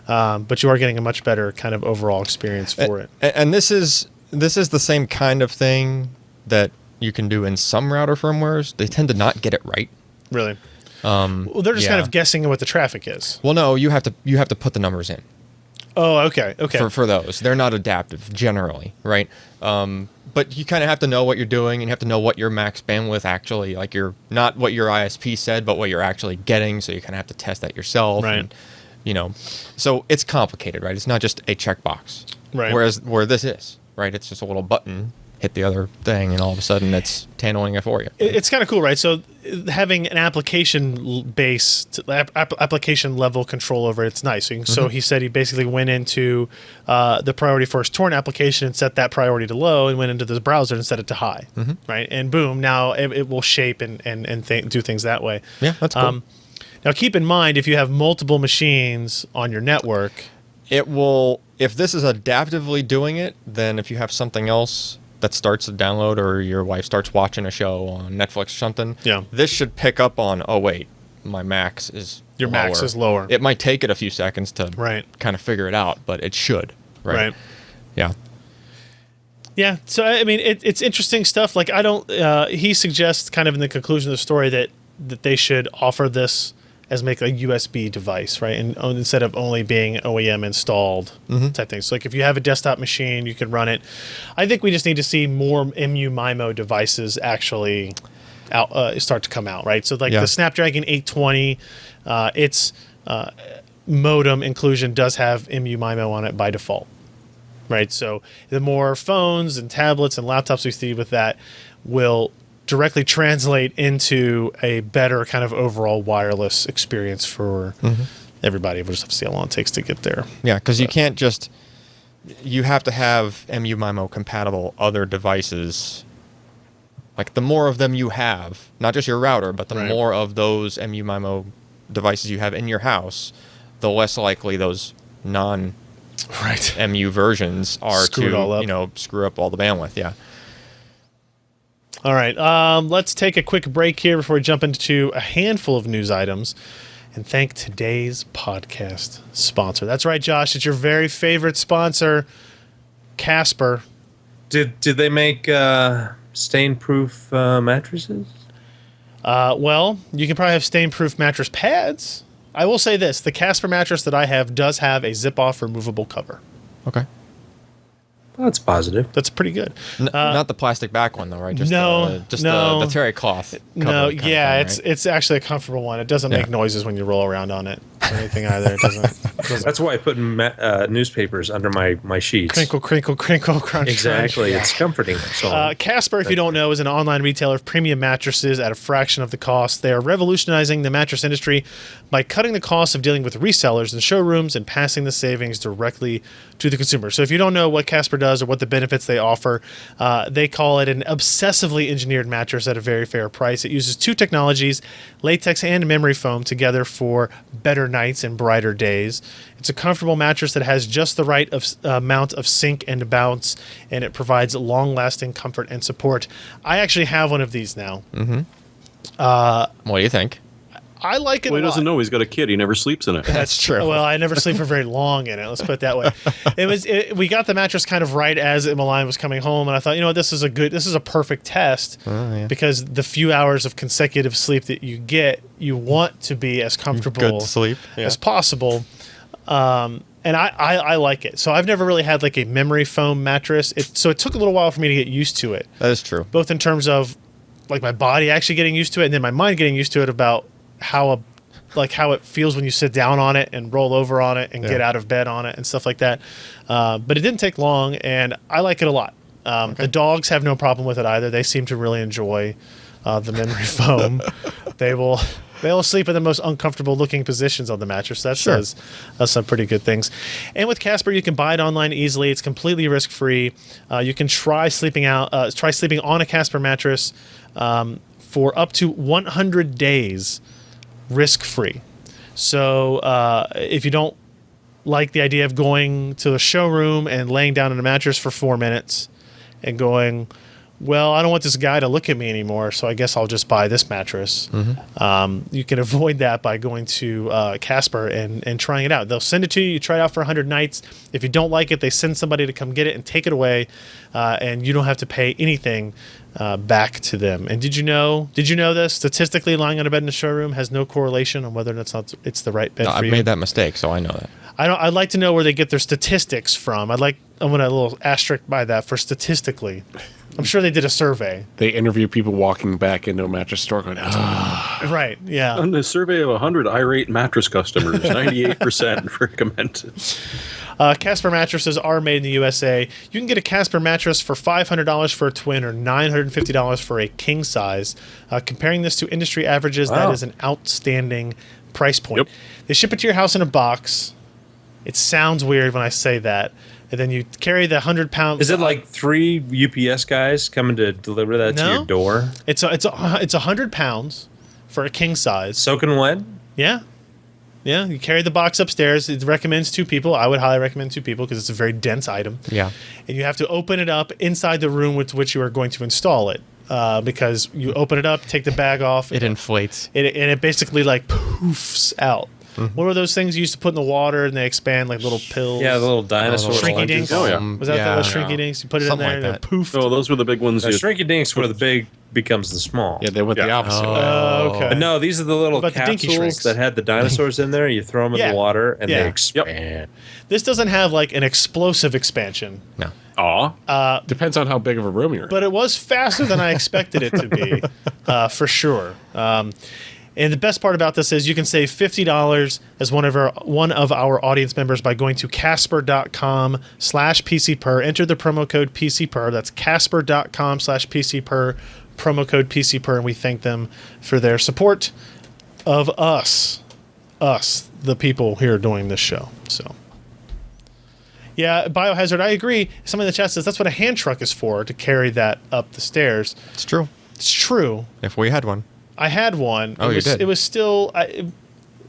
but you are getting a much better kind of overall experience for it. And this is the same kind of thing that you can do in some router firmwares. They tend to not get it right. Really? Well, they're just kind of guessing what the traffic is. Well, no, you have to put the numbers in. Oh, okay. For those, they're not adaptive generally, right? But you kind of have to know what you're doing, and you have to know what your max bandwidth actually, like you're not what your ISP said, but what you're actually getting. So you kind of have to test that yourself, right? And, so it's complicated, right? It's not just a checkbox, right? Where this is, right? It's just a little button, hit the other thing, and all of a sudden it's handling it for you. It's kind of cool, right? So having an application-based, application level control over it's nice. So he said he basically went into the priority for his torrent application and set that priority to low, and went into the browser and set it to high, right? And boom, now it will shape and do things that way. Yeah, that's cool. Now keep in mind, if you have multiple machines on your network, it will if this is adaptively doing it, then if you have something else that starts to download, or your wife starts watching a show on Netflix or something, this should pick up on, oh wait, my max is Your max is lower. It might take it a few seconds to Right. kind of figure it out, but it should. Right. Yeah. Yeah, so I mean, it's interesting stuff. Like I don't. He suggests, kind of in the conclusion of the story, that they should offer this as make a USB device, right? And instead of only being OEM installed type thing. So like if you have a desktop machine, you can run it. I think we just need to see more MU-MIMO devices actually start to come out, right? So like the Snapdragon 820, its modem inclusion does have MU-MIMO on it by default, right? So the more phones and tablets and laptops we see with that will directly translate into a better kind of overall wireless experience for everybody. We'll just have to see how long it takes to get there. Yeah, because you can't just... You have to have MU-MIMO compatible other devices. Like, the more of them you have, not just your router, but the more of those MU-MIMO devices you have in your house, the less likely those non-MU versions are to, screw up all the bandwidth. Yeah. All right, let's take a quick break here before we jump into a handful of news items and thank today's podcast sponsor. That's right, Josh. It's your very favorite sponsor, Casper. Did they make stain-proof mattresses? Well, you can probably have stain-proof mattress pads. I will say this. The Casper mattress that I have does have a zip-off removable cover. Okay. Well, that's positive. That's pretty good. Not the plastic back one, though, right? Just no. the terry cloth cover. No, yeah, thing, right? it's actually a comfortable one. It doesn't make noises when you roll around on it or anything either. It doesn't. That's why I put newspapers under my sheets. Crinkle, crinkle, crinkle, crunch. Exactly. Crunch. It's comforting. So Casper, if you don't know, is an online retailer of premium mattresses at a fraction of the cost. They are revolutionizing the mattress industry by cutting the cost of dealing with resellers and showrooms and passing the savings directly to the consumer. So if you don't know what Casper does or what the benefits they offer, they call it an obsessively engineered mattress at a very fair price. It uses two technologies, latex and memory foam, together for better nights and brighter days. It's a comfortable mattress that has just the right amount of sink and bounce, and it provides long-lasting comfort and support. I actually have one of these now. What do you think? I like it. Well, he a lot. doesn't know he's got a kid. He never sleeps in it. That's true. Well, I never sleep for very long in it. Let's put it that way. We got the mattress kind of right as Milan was coming home, and I thought, this is a perfect test because the few hours of consecutive sleep that you get, you want to be as comfortable sleep as possible. And I like it. So I've never really had like a memory foam mattress. So it took a little while for me to get used to it. That is true. Both in terms of like my body actually getting used to it, and then my mind getting used to it about how it feels when you sit down on it and roll over on it and get out of bed on it and stuff like that. But it didn't take long, and I like it a lot. The dogs have no problem with it either. They seem to really enjoy the memory foam. They'll sleep in the most uncomfortable looking positions on the mattress. That says some pretty good things. And with Casper, you can buy it online easily. It's completely risk free. You can try sleeping on a Casper mattress for up to 100 days. Risk-free. So if you don't like the idea of going to the showroom and laying down in a mattress for 4 minutes and going, well, I don't want this guy to look at me anymore, so I guess I'll just buy this mattress. You can avoid that by going to Casper and trying it out. They'll send it to you. You try it out for 100 nights. If you don't like it, they send somebody to come get it and take it away, and you don't have to pay anything back to them. And did you know this? Statistically, lying on a bed in a showroom has no correlation on whether or not it's the right bed for you. I've made that mistake, so I know that. I'd like to know where they get their statistics from. I'm going to a little asterisk by that for statistically. I'm sure they did a survey. They interview people walking back into a mattress store going, right, yeah. On a survey of 100 irate mattress customers, 98% recommended. Casper mattresses are made in the USA. You can get a Casper mattress for $500 for a twin or $950 for a king size. Comparing this to industry averages, that is an outstanding price point. Yep. They ship it to your house in a box. It sounds weird when I say that. And then you carry the 100-pound. Is it like 3 UPS guys coming to deliver that to your door? It's 100 pounds for a king size. Soaking wet? Yeah. Yeah, you carry the box upstairs. It recommends 2 people. I would highly recommend 2 people because it's a very dense item. Yeah. And you have to open it up inside the room with which you are going to install it. Because you open it up, take the bag off. It inflates. And it basically like poofs out. What were those things you used to put in the water and they expand like little pills? Yeah, the little dinosaur Shrinky dinks. Oh, yeah. Was that the little shrinky dinks? You put it Something in there like and it poofed. Oh, those were the big ones. The shrinky dinks where the big becomes the small. Yeah, they went the Yeah. opposite way. Okay. But no, these are the little What about the dinky capsules shrinks? that had the dinosaurs in there. You throw them in Yeah. the water and Yeah. they expand. This doesn't have like an explosive expansion, No. Aw. Depends on how big of a room you're in. but it was faster than I expected it to be, for sure. And the best part about this is you can save $50 as one of our audience members by going to casper.com/PCPER. Enter the promo code PCPER. That's casper.com/PCPER, promo code PCPER, and we thank them for their support of us, the people here doing this show. So, yeah, Biohazard, I agree. Somebody in the chat says that's what a hand truck is for, to carry that up the stairs. It's true. It's true. If we had one. I had one. Oh, you did? It was still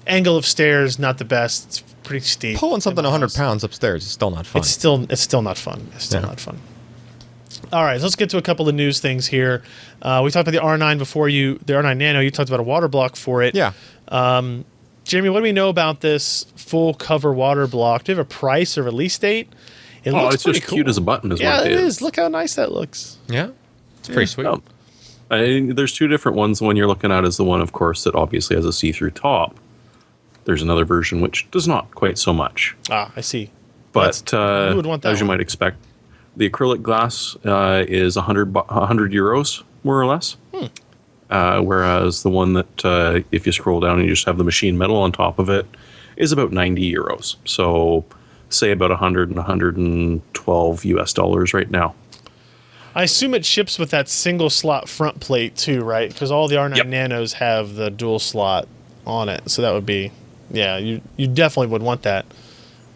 angle of stairs, not the best. It's pretty steep. Pulling something in my 100 house. pounds upstairs is still not fun. It's still not fun. It's still Yeah. not fun. All right, so let's get to a couple of news things here. We talked about the R9 the R9 Nano. You talked about a water block for it. Yeah. Jeremy, what do we know about this full cover water block? Do you have a price or release date? It Oh, looks it's pretty just cute as a button, is Yeah, what it it is. Look how nice that looks. Yeah. It's pretty sweet. Oh. There's 2 different ones. The one you're looking at is the one, of course, that obviously has a see-through top. There's another version which does not quite so much. Ah, I see. But who would want that as you one? might expect, the acrylic glass is 100 euros, more or less. Whereas the one that, if you scroll down and you just have the machine metal on top of it, is about 90 euros. So say about 100 and 112 US dollars right now. I assume it ships with that single slot front plate too, right? Because all the R9 Yep. Nanos have the dual slot on it, so that would be, yeah, you definitely would want that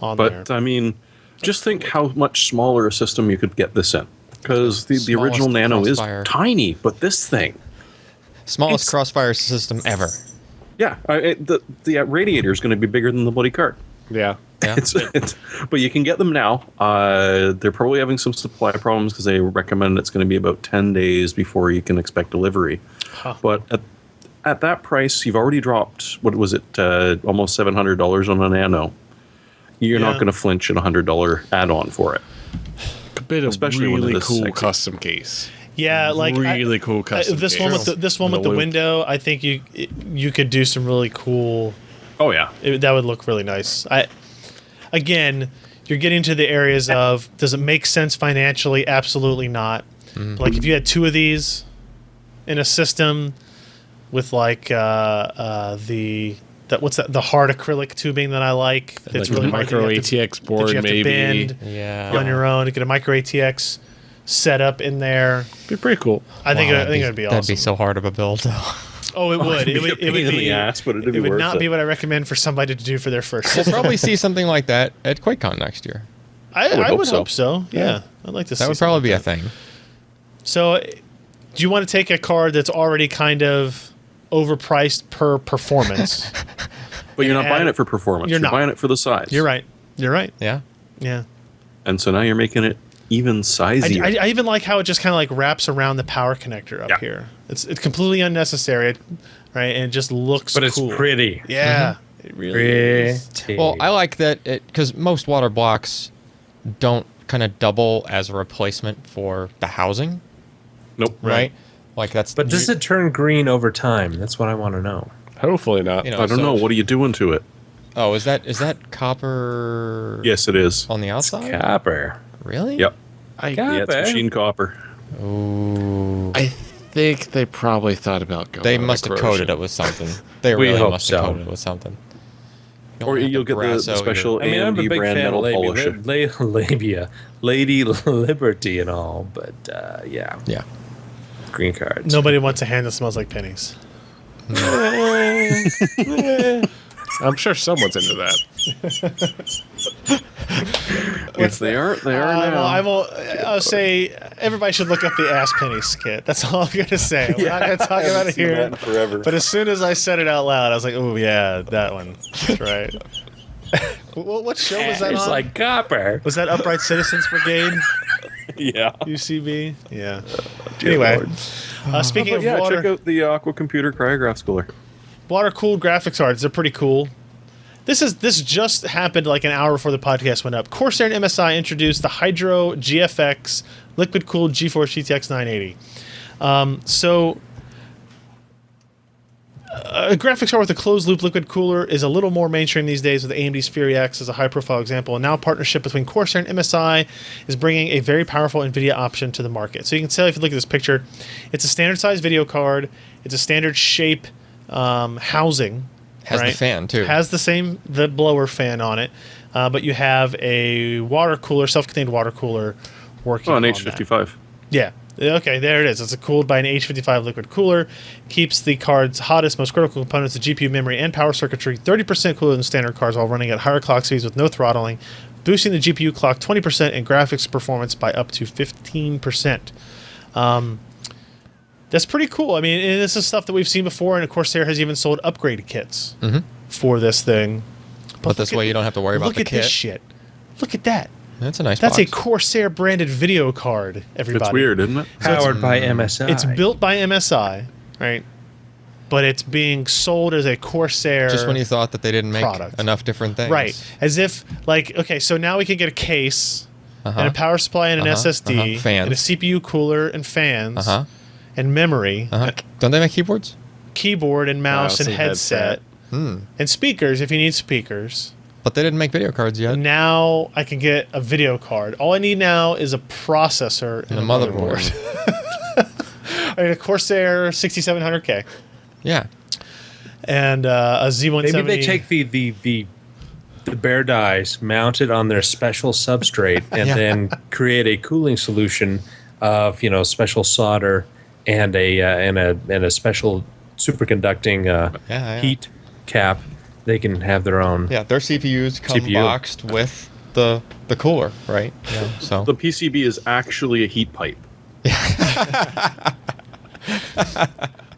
on But there. I mean, just think how much smaller a system you could get this in. Because the original Smallest Nano Crossfire. is tiny, but this thing, Smallest It's- crossfire system ever. yeah, the radiator is going to be bigger than the bloody card. Yeah. Yeah. But you can get them now. They're probably having some supply problems because they recommend it's going to be about 10 days before you can expect delivery. But at that price, you've already dropped, what was it, almost $700 on a Nano. You're Yeah. not going to flinch at a $100 add-on for it. A bit of Especially when it really is cool sexy. custom case. Yeah, like really cool custom this case. one with this one with the loop. window, I think you could do some really cool. Oh, yeah. That would look really nice. Again, you're getting to the areas of, does it make sense financially? Absolutely not. Like if you had 2 of these in a system with like the hard acrylic tubing that I like. That's Like really a hard micro that you have ATX to, board, that you have maybe. to bend Yeah. on your own to get a micro ATX set up in there. Be pretty cool. I think Wow, it would be awesome. That'd be so hard of a build, though. Oh, it would. It would. It would in be. the ass, but it'd It be would worth not it. be what I recommend for somebody to do for their first. We'll probably see something like that at QuakeCon next year. I would hope hope so. Yeah, I'd like to. That see would probably be a something thing. like that. So, do you want to take a card that's already kind of overpriced per performance? But you're not And buying it for performance. you're You're not. buying it for the size. You're right. You're right. Yeah. Yeah. And so now you're making it even sizier. I even like how it just kind of like wraps around the power connector up Yeah. here. It's completely unnecessary, right? And it just looks But it's cool. pretty. Yeah, it really is. Pretty. Well, I like that because most water blocks don't kind of double as a replacement for the housing, Nope. right? Like that's. But does it turn green over time? That's what I want to know. Hopefully not. You know, I don't so- know. What are you doing to it? Oh, is that copper? Yes, it is. On the outside. Copper. Really? Yep. Yeah, it's Copper. machine copper. Ooh. I think they probably thought about going. They on must have corrosion. coated it with something. They We really hope must have so. coated it with something. You Or don't have you'll to get the brass out special I mean, I'm a AMD big brand fan of metal polisher. labia, Lady Liberty and all, but yeah, Yeah. green cards. Nobody wants a hand that smells like pennies. I'm sure someone's into that. If they aren't, they are now. I'll say everybody should look up the Ass Pennies kit. That's all I'm going to say. We're not going to talk about it here. Forever. But as soon as I said it out loud, I was like, oh, yeah, that one. That's right. What show was that It's on? like copper. Was that Upright Citizens Brigade? Yeah. UCB? Yeah. Dear Anyway, Lord. speaking of Yeah, water, check out the Aqua computer cryograph cooler. water-cooled graphics cards, they're pretty cool. This just happened like an hour before the podcast went up. Corsair and MSI introduced the Hydro GFX liquid-cooled GeForce GTX 980. A graphics card with a closed-loop liquid cooler is a little more mainstream these days, with AMD's Fury X as a high-profile example. And now a partnership between Corsair and MSI is bringing a very powerful NVIDIA option to the market. So you can tell if you look at this picture, it's a standard-sized video card. It's a standard shape housing. Has the fan, too. Has the blower fan on it. But you have a water cooler, self-contained water cooler working on an that. H55. Yeah. Okay, there it is. It's cooled by an H55 liquid cooler. Keeps the card's hottest, most critical components, the GPU, memory, and power circuitry 30% cooler than standard cards while running at higher clock speeds with no throttling, boosting the GPU clock 20% and graphics performance by up to 15%. That's pretty cool. I mean, and this is stuff that we've seen before, and Corsair has even sold upgrade kits for this thing. But this way you don't have to worry about the Look at kit. this shit. Look at that. That's a nice That's box. a Corsair branded video card, everybody. It's weird, isn't it? Powered by MSI. It's built by MSI, right? But it's being sold as a Corsair Just when you thought that they didn't make product. enough different things. Right. As if, like, okay, so now we can get a case and a power supply and an SSD Fans. and a CPU cooler and fans and memory, Don't they make keyboards? keyboard and mouse and Mouse and headset, and speakers if you need speakers. But they didn't make video cards yet. Now I can get a video card. All I need now is a processor and a motherboard. I mean, a Corsair 6700K Yeah. and a Z170. Maybe they take the bare dies, mount it on their special substrate, and then create a cooling solution of special solder and a special superconducting heat cap. They can have their own. Yeah, their CPUs come boxed with the cooler, right? Yeah. So The PCB is actually a heat pipe.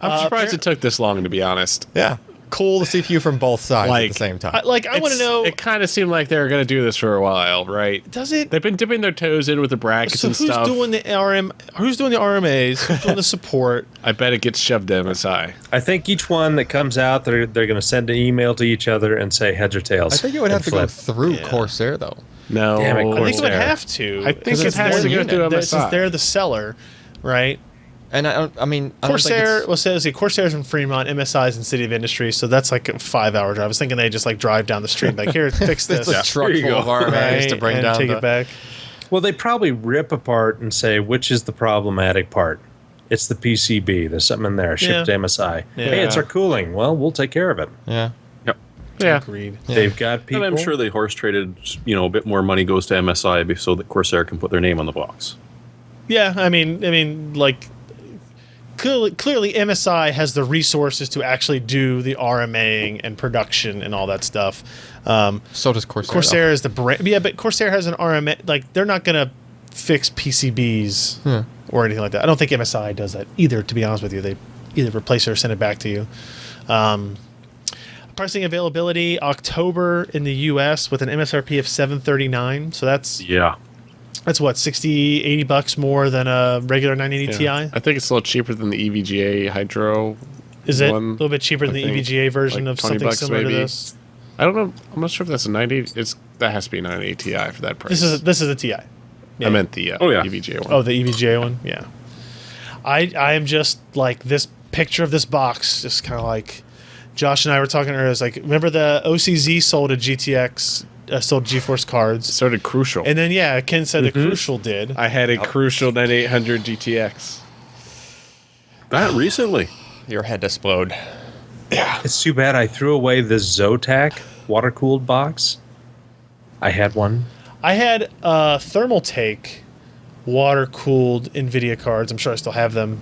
I'm surprised it took this long, to be honest. yeah, cool the CPU from both sides at the same time. I want to know. It kind of seemed like they were going to do this for a while, right? Does it? They've been dipping their toes in with the brackets So and who's stuff. doing the Who's doing the RMAs? Who's doing the support? I bet it gets shoved to MSI. I think each one that comes out, they're going to send an email to each other and say heads or tails. I think it would have to and go flip. through Corsair, though. No. Damn it, I think it would Corsair. have to. I think because it it's has their to go unit. through Since MSI. they're the seller, right? And I mean, I don't Corsair, think let's say Corsair's in Fremont, MSI's in City of Industry, so that's like a 5-hour drive. I was thinking they just like drive down the street and like, here, fix this. it's a truck Here you full of go. RMAs right? to bring and down take the, it back. Well, they probably rip apart and say, which is the problematic part? It's the PCB. There's something in there. Shipped to MSI. Hey, it's our cooling. Well, we'll take care of it. Yeah. Yep. Yeah. Agreed. They've got people. And I'm sure they horse traded, a bit more money goes to MSI so that Corsair can put their name on the box. Yeah, I mean, like clearly MSI has the resources to actually do the RMAing and production and all that stuff. So does Corsair. Corsair is the brand. Yeah, but Corsair has an RMA. Like, they're not going to fix PCBs or anything like that. I don't think MSI does that either, to be honest with you. They either replace it or send it back to you. Pricing availability, October in the US with an MSRP of $739. So that's what, 60, 80 bucks more than a regular 980 Ti? I think it's a little cheaper than the EVGA Hydro. Is it a one, little bit cheaper than I the think. EVGA version Like of 20 something bucks similar maybe. to this? I don't know. I'm not sure if that's a 980. That has to be a 980 Ti for that price. This is a TI. Yeah. I meant the EVGA one. Oh, the EVGA one? Yeah. I am just like, this picture of this box, just kind of like, Josh and I were talking earlier. It's like, remember the OCZ sold a GTX, sold GeForce cards? So did Crucial. And then, Ken said the Crucial did. I had a Crucial 9800 GTX. That recently. Your head explode. It's too bad I threw away the Zotac water-cooled box. I had one. I had Thermaltake water-cooled NVIDIA cards. I'm sure I still have them.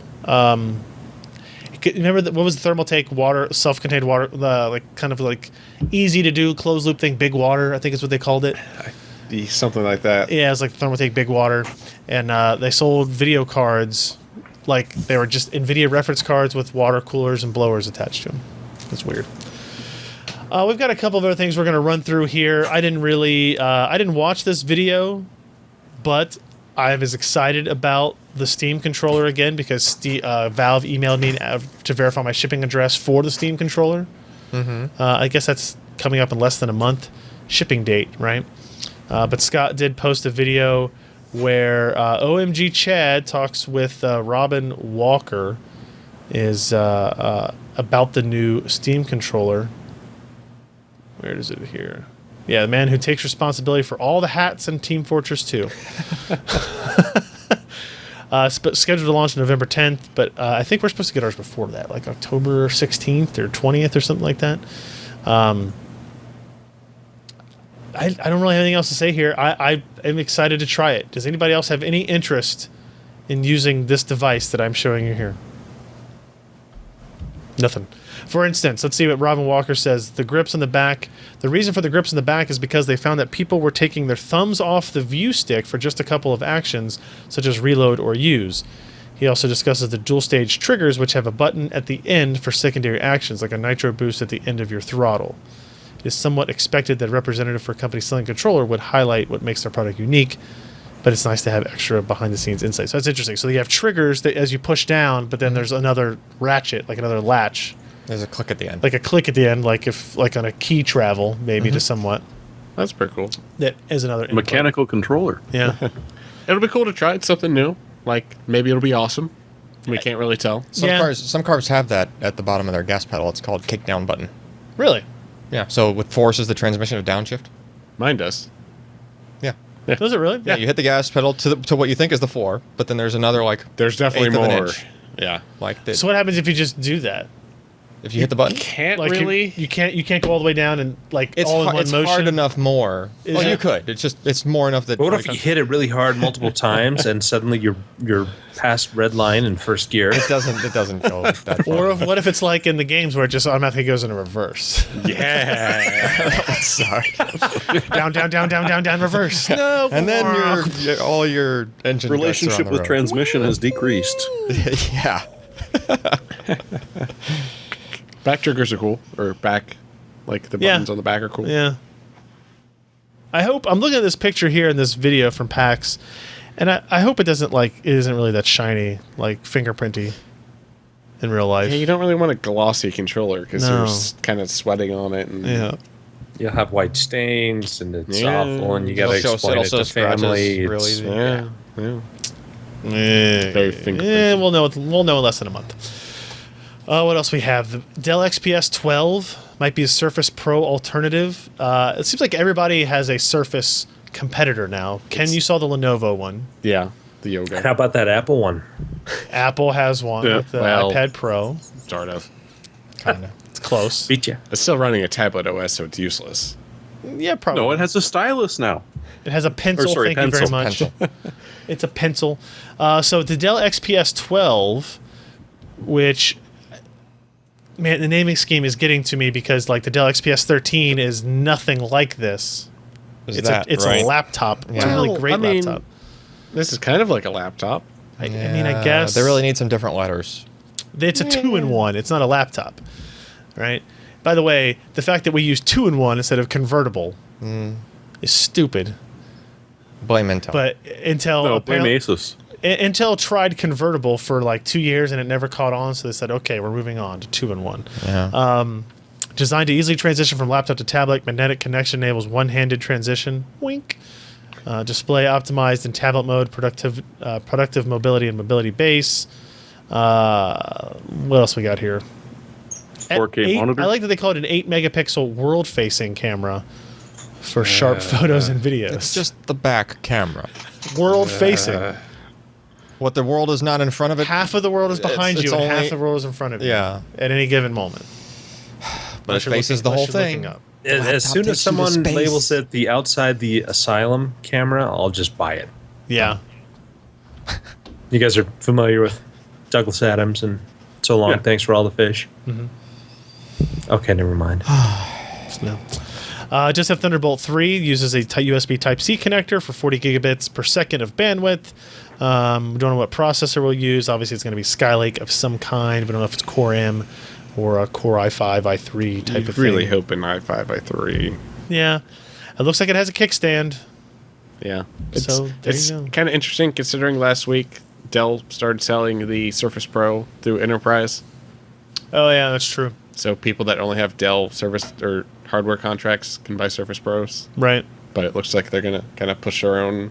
Remember what was the Thermaltake water, self-contained water, like kind of like easy to do closed loop thing, big water, I think is what they called it. something like that. Yeah, it's like Thermaltake Big Water, and they sold video cards like they were just NVIDIA reference cards with water coolers and blowers attached to them. It's weird. We've got a couple of other things we're going to run through here. I didn't watch this video, but I was excited about the Steam controller again because Valve emailed me to verify my shipping address for the Steam controller. I guess that's coming up in less than a month. Shipping date, right? But Scott did post a video where OMGChad talks with Robin Walker about the new Steam controller. Where is it here? Yeah, the man who takes responsibility for all the hats in Team Fortress 2. Scheduled to launch November 10th, but I think we're supposed to get ours before that, like October 16th or 20th or something like that. I don't really have anything else to say here. I am excited to try it. Does anybody else have any interest in using this device that I'm showing you here? Nothing. For instance, let's see what Robin Walker says. The grips on the back. The reason for the grips on the back is because they found that people were taking their thumbs off the view stick for just a couple of actions, such as reload or use. He also discusses the dual stage triggers, which have a button at the end for secondary actions, like a nitro boost at the end of your throttle. It is somewhat expected that a representative for a company selling a controller would highlight what makes their product unique, but it's nice to have extra behind-the-scenes insight. So that's interesting. So you have triggers that as you push down, but then there's another ratchet, like another latch. There's a click at the end. Like a click at the end, like on a key travel, maybe to somewhat. That's pretty cool. That is another input. Mechanical controller. Yeah. It'll be cool to try. It's something new. Like, maybe it'll be awesome. We can't really tell. Some cars have that at the bottom of their gas pedal. It's called kick down button. Really? Yeah. So with force is the transmission of downshift. Mine does. Yeah. Does it really? Yeah. You hit the gas pedal to what you think is the floor, but then there's another There's definitely eighth of an more. inch. Yeah. So what happens if you just do that? If you hit the button, Can't Like really. you can't go all the way down and it's all in one it's motion. hard enough more. Is Well, it? you could. It's more enough that. But what if you hit it really hard multiple times and suddenly you're past red line in first gear? It doesn't go that far. Or what if it's like in the games where it just automatically goes into reverse? Yeah. Sorry. down, reverse. No. And then all your engine Relationship with transmission has decreased. Yeah. Back triggers are cool. Or back, like the buttons on the back are cool. Yeah. I'm looking at this picture here in this video from PAX, and I hope it isn't really that shiny, like fingerprinty in real life. Yeah, you don't really want a glossy controller because No. you're kind of sweating on it. And Yeah. You'll have white stains and it's Yeah. awful and you got to It'll explain it to scratches family. real It's- easy. Yeah. Very fingerprinty. We'll know in less than a month. What else we have? The Dell XPS 12 might be a Surface Pro alternative. It seems like everybody has a Surface competitor now. Ken, you saw the Lenovo one. Yeah. The yoga. How about that Apple one? Apple has one Yeah, with the well- iPad Pro. Sort of. Kind of. It's close. Beat you. It's still running a tablet OS, so it's useless. Yeah, probably. No, it has a stylus now. It has a pencil. Or, sorry, Thank you very pencil. much. It's a pencil. So the Dell XPS 12, which, man, the naming scheme is getting to me because like the Dell XPS 13 is nothing like this. It's a laptop. It's a Yeah. really Well, great I mean, laptop. This is kind of like a laptop. I mean, I guess they really need some different letters. it's a 2-in-1. It's not a laptop, right? By the way, the fact that we use 2-in-1 instead of convertible is stupid. Blame Intel. But Intel No, blame apparently- Asus. Intel tried convertible for like 2 years and it never caught on, so they said, okay, we're moving on to 2-in-1. yeah. Designed to easily transition from laptop to tablet, magnetic connection enables one-handed transition. Wink. Display optimized in tablet mode, productive mobility and mobility base. What else we got here? 4K monitor. I like that they call it an 8-megapixel world-facing camera for sharp photos and videos. It's just the back camera. world-facing. What the world is not in front of it. Half of the world is behind It's you, and half only- the world is in front of you. Yeah. At any given moment. But it faces the whole thing. As laptop soon as takes you to someone space. labels it the outside the asylum camera, I'll just buy it. Yeah. You guys are familiar with Douglas Adams and So Long, Yeah. Thanks for All the Fish. Okay, never mind. No. Just have Thunderbolt 3, uses a USB Type-C connector for 40 gigabits per second of bandwidth. We don't know what processor we'll use. Obviously, it's going to be Skylake of some kind. We don't know if it's Core M or a Core i5, i3 type of thing. Really hoping i5, i3. Yeah. It looks like it has a kickstand. Yeah. So, there It's you go. kind of interesting considering last week Dell started selling the Surface Pro through Enterprise. Oh, yeah, that's true. So people that only have Dell service or hardware contracts can buy Surface Pros. Right. But it looks like they're going to kind of push their own.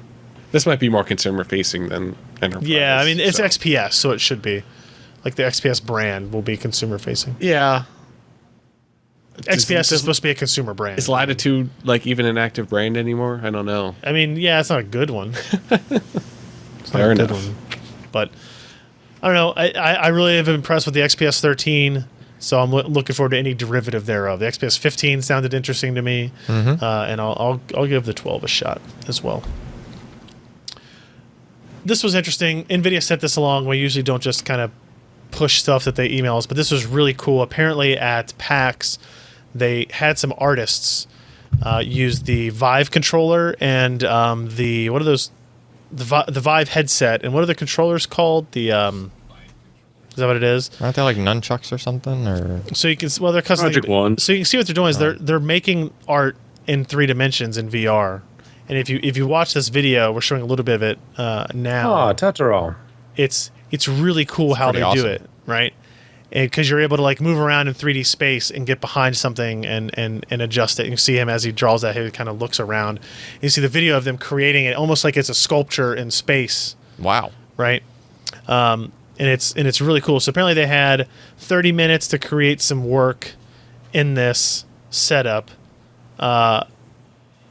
This might be more consumer facing than Enterprise. Yeah, I mean, it's so. XPS, so it should be. Like, the XPS brand will be consumer facing. Yeah. XPS is supposed to be a consumer brand. Is Latitude like even an active brand anymore? I don't know. I mean, yeah, it's not a good one. It's not Fair a good enough. one. But I don't know. I really have been impressed with the XPS 13, so I'm looking forward to any derivative thereof. The XPS 15 sounded interesting to me, and I'll give the 12 a shot as well. This was interesting. NVIDIA sent this along. We usually don't just kind of push stuff that they email us, but this was really cool. Apparently at PAX, they had some artists use the Vive controller and the what are those? The Vive headset, and what are the controllers called? The is that what it is? Aren't they like nunchucks or something? Or So you can they're custom. Project One. So you can see what they're doing is they're making art in 3 dimensions in VR. And if you watch this video, we're showing a little bit of it now. Oh, Totoro. It's really cool how they pretty do awesome. it, right? Because you're able to like move around in 3D space and get behind something and adjust it. You see him as he draws that, he kind of looks around. You see the video of them creating it almost like it's a sculpture in space, wow. right? And it's really cool. So apparently they had 30 minutes to create some work in this setup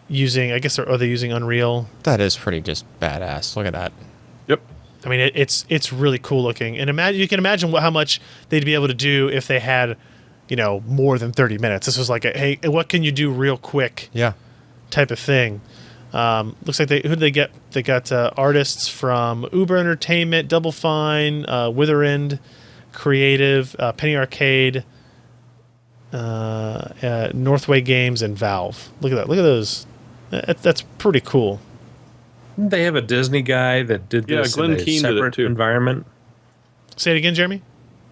using, I guess, are they using Unreal? That is pretty just badass. Look at that. Yep. I mean, it's really cool looking, and you can imagine how much they'd be able to do if they had, more than 30 minutes. This was like hey, what can you do real quick Yeah. type of thing. Looks like who did they get? They got artists from Uber Entertainment, Double Fine, Witherend, Creative, Penny Arcade, Northway Games, and Valve. Look at that! Look at those. That's pretty cool. Didn't they have a Disney guy that did Yeah, this Glenn in a Keane did it separate too. environment? Say it again, Jeremy.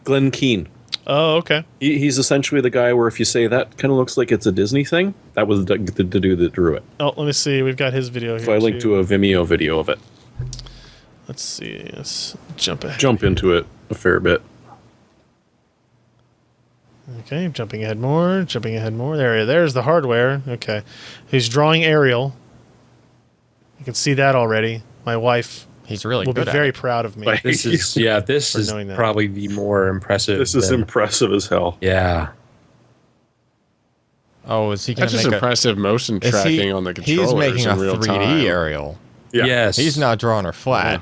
Glenn Keane. Oh, okay. He's essentially the guy where if you say that kind of looks like it's a Disney thing, that was the dude that drew it. Oh, let me see. We've got his video here. So I linked to a Vimeo video of it. Let's see. Let's jump ahead. Jump into it a fair bit. Okay, jumping ahead more. There's the hardware. Okay. He's drawing aerial. You can see that already. My wife He's really will be good at very it. proud of me. Like- This is this For is knowing that. probably the more impressive. This is than- impressive as hell. Yeah. Oh, is he going That's to just make impressive motion Is he, tracking on the controllers he's making a in real 3D time. aerial. Yeah. Yes. He's not drawing her flat.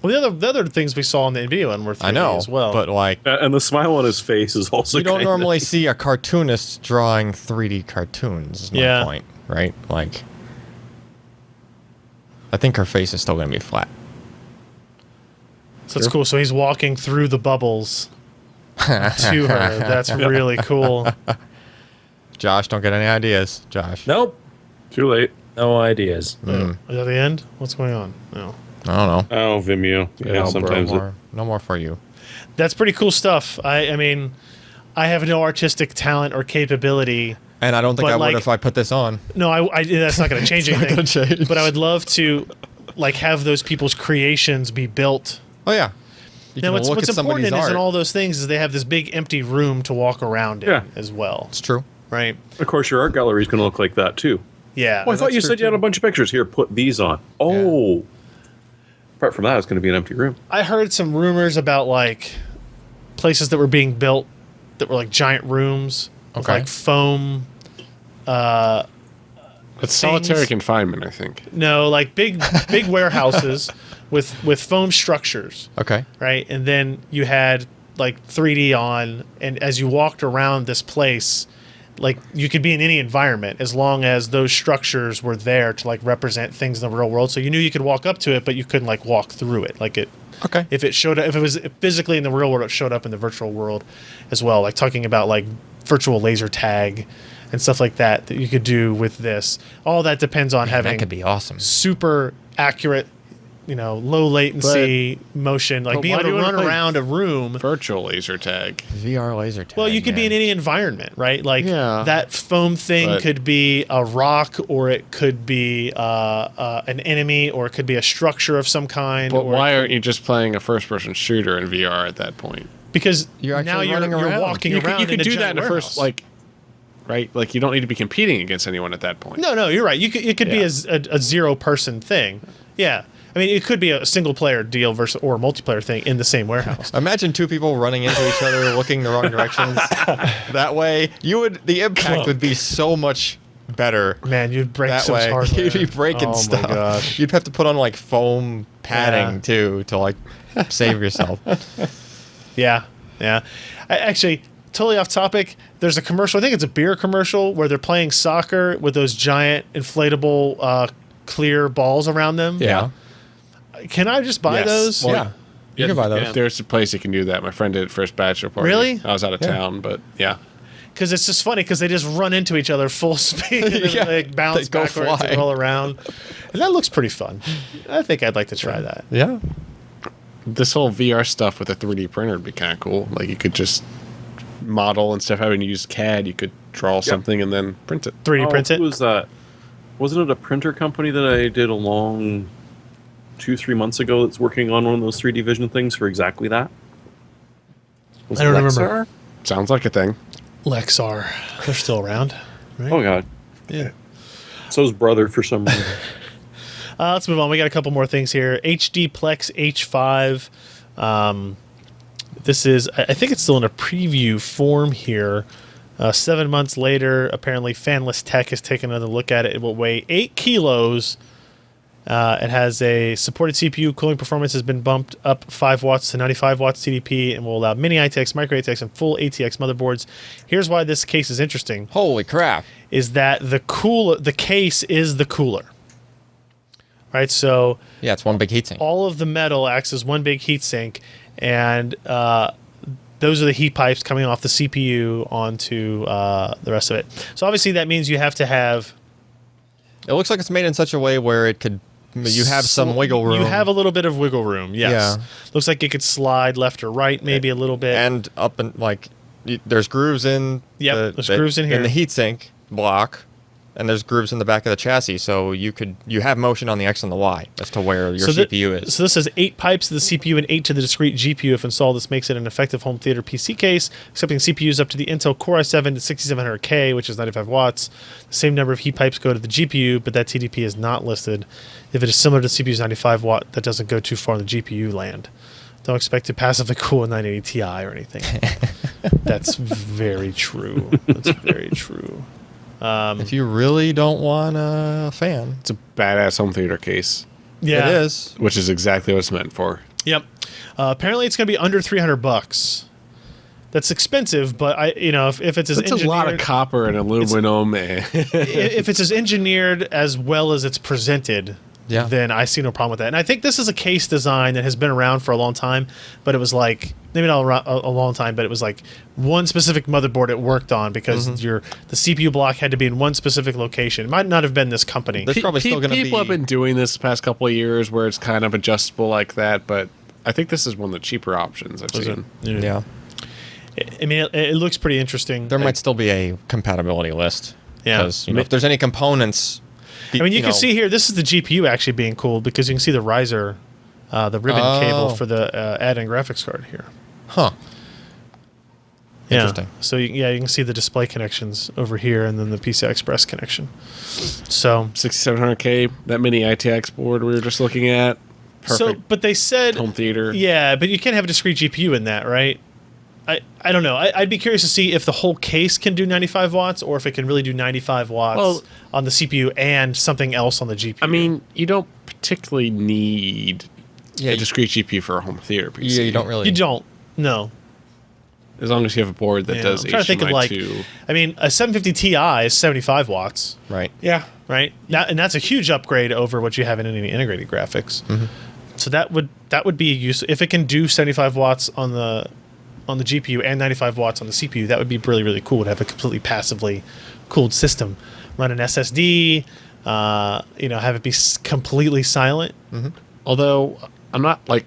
Well, the other things we saw in the video one were 3D I know, as well. but like And the smile on his face is also you don't kinda- normally see a cartoonist drawing 3D cartoons. Is my Yeah. point, right? Like, I think her face is still going to be flat. so it's cool. So he's walking through the bubbles to her. That's really cool. Josh, don't get any ideas, Josh. Nope. Too late. No ideas. Is that the end? What's going on? No. I don't know. Oh, Vimeo. Yeah, Yeah, sometimes No more, no more for you. That's pretty cool stuff. I mean, I have no artistic talent or capability. And I don't think But, I would like- if I put this on. No, that's not going to change anything. gonna change. But I would love to, like, have those people's creations be built. Oh yeah. You Now, can what's look at important somebody's is art. in all those things is they have this big empty room to walk around in Yeah. as well, It's true. right? Of course, your art gallery is going to look like that too. Yeah. Oh, I thought you that's said you had true, a bunch of pictures. Here, put these on. Oh. Apart from that, it's going to be an empty room. I heard some rumors about like places that were being built that were like giant rooms with Okay. like foam. It's solitary things. confinement, I think. No, like big warehouses with foam structures, Okay. right? And then you had like 3D on, and as you walked around this place, like you could be in any environment as long as those structures were there to like represent things in the real world. So you knew you could walk up to it, but you couldn't like walk through it. Like it, Okay. if it was physically in the real world, it showed up in the virtual world as well. Like talking about like virtual laser tag and stuff like that you could do with this. All that depends on having That could be awesome. super accurate, low latency motion, like but being why able do to you wanna run play around a room. Virtual laser tag. VR laser tag. Well, you could be in man. any environment, right? Like Yeah, that foam thing but- could be a rock, or it could be an enemy, or it could be a structure of some kind. But or why aren't you just playing a first-person shooter in VR at that point? Because You're now actually you're running around. walking You around. could in do a that in giant a first, warehouse. right? Like you don't need to be competing against anyone at that point. No, you're right. It could be Yeah. a zero-person thing. Yeah. I mean, it could be a single-player deal or a multiplayer thing in the same warehouse. Imagine two people running into each other, looking the wrong directions. That way, the impact would be so much better. Man, you'd break That so way, hard. you'd be breaking stuff. Oh my gosh. You'd have to put on like foam padding Yeah. too to like save yourself. Yeah. Actually, totally off topic. There's a commercial. I think it's a beer commercial where they're playing soccer with those giant inflatable clear balls around them. Yeah. Can I just buy Yes. those? Well, Yeah. You can buy those. There's a place you can do that. My friend did it for his bachelor party. Really? I was out of town, but yeah. Because it's just funny because they just run into each other full speed and then Yeah. they bounce They go backwards fly. and roll around. And that looks pretty fun. I think I'd like to try that. Yeah. This whole VR stuff with a 3D printer would be kind of cool. Like you could just model and stuff. Having to use CAD, you could draw something and then print it. 3D print it. Who was that? Wasn't it a printer company that I did along 2-3 months ago that's working on one of those 3D vision things for exactly that? Was I don't it remember. Lexar? Sounds like a thing. Lexar. They're still around. Right? Oh god. Yeah. So's brother for some reason. Let's move on. We got a couple more things here. HDPLEX H5. This is, I think it's still in a preview form here. 7 months later, apparently Fanless Tech has taken another look at it. It will weigh 8 kilos. It has a supported CPU. Cooling performance has been bumped up 5 watts to 95 watts TDP and will allow mini ITX, micro ATX, and full ATX motherboards. Here's why this case is interesting. Holy crap. Is that the case is the cooler. Right? So Yeah, it's one big heatsink. all of the metal acts as one big heatsink, and those are the heat pipes coming off the CPU onto the rest of it. So obviously that means you have to have... It looks like it's made in such a way where it could. You have some wiggle room. You have a little bit of wiggle room, yes. Yeah. Looks like it could slide left or right, maybe a little bit. and up and like there's grooves in. Yep, there's grooves in here. In the heatsink block, and there's grooves in the back of the chassis, so you have motion on the X and the Y as to where your CPU is. So this has 8 pipes to the CPU and 8 to the discrete GPU. If installed, this makes it an effective home theater PC case, accepting CPUs up to the Intel Core i7 to 6700K, which is 95 watts. The same number of heat pipes go to the GPU, but that TDP is not listed. If it is similar to CPU's 95 watt, that doesn't go too far in the GPU land. Don't expect to passively cool a 980 Ti or anything. That's very true. That's very true. If you really don't want a fan, It's a badass home theater case, Yeah. it is. which is exactly what it's meant for. Yep. Apparently, it's going to be under $300. That's expensive, but if it's as That's a lot of engineered, copper and aluminum. if it's as engineered as well as it's presented, Yeah. then I see no problem with that. And I think this is a case design that has been around for a long time, but it was like maybe not a long time, but it was like one specific motherboard it worked on because the CPU block had to be in one specific location. It might not have been this company. There's probably still going to be. People have been doing this the past couple of years where it's kind of adjustable like that, but I think this is one of the cheaper options I've seen. Yeah. I mean, it looks pretty interesting. There might still be a compatibility list. Yeah. Because if there's any components. I mean, you can see here, this is the GPU actually being cooled because you can see the riser, the ribbon cable for the add-in graphics card here. Huh. Yeah. Interesting. So, you can see the display connections over here and then the PCI Express connection. So, 6700K, that mini ITX board we were just looking at. Perfect but they said... home theater. Yeah, but you can't have a discrete GPU in that, right? I don't know. I'd be curious to see if the whole case can do 95 watts or if it can really do 95 watts on the CPU and something else on the GPU. I mean, you don't particularly need Yeah, a discrete GPU for a home theater PC. Yeah, you don't really. You don't. No. As long as you have a board that Yeah, does I'm trying to think of HDMI 2. I mean, a 750 Ti is 75 watts, Right. Yeah. right? And that's a huge upgrade over what you have in any integrated graphics. So that would be a use if it can do 75 watts on the GPU and 95 watts on the CPU. That would be really, really cool to have it completely passively cooled system. Run an SSD, have it be completely silent. Although I'm not like,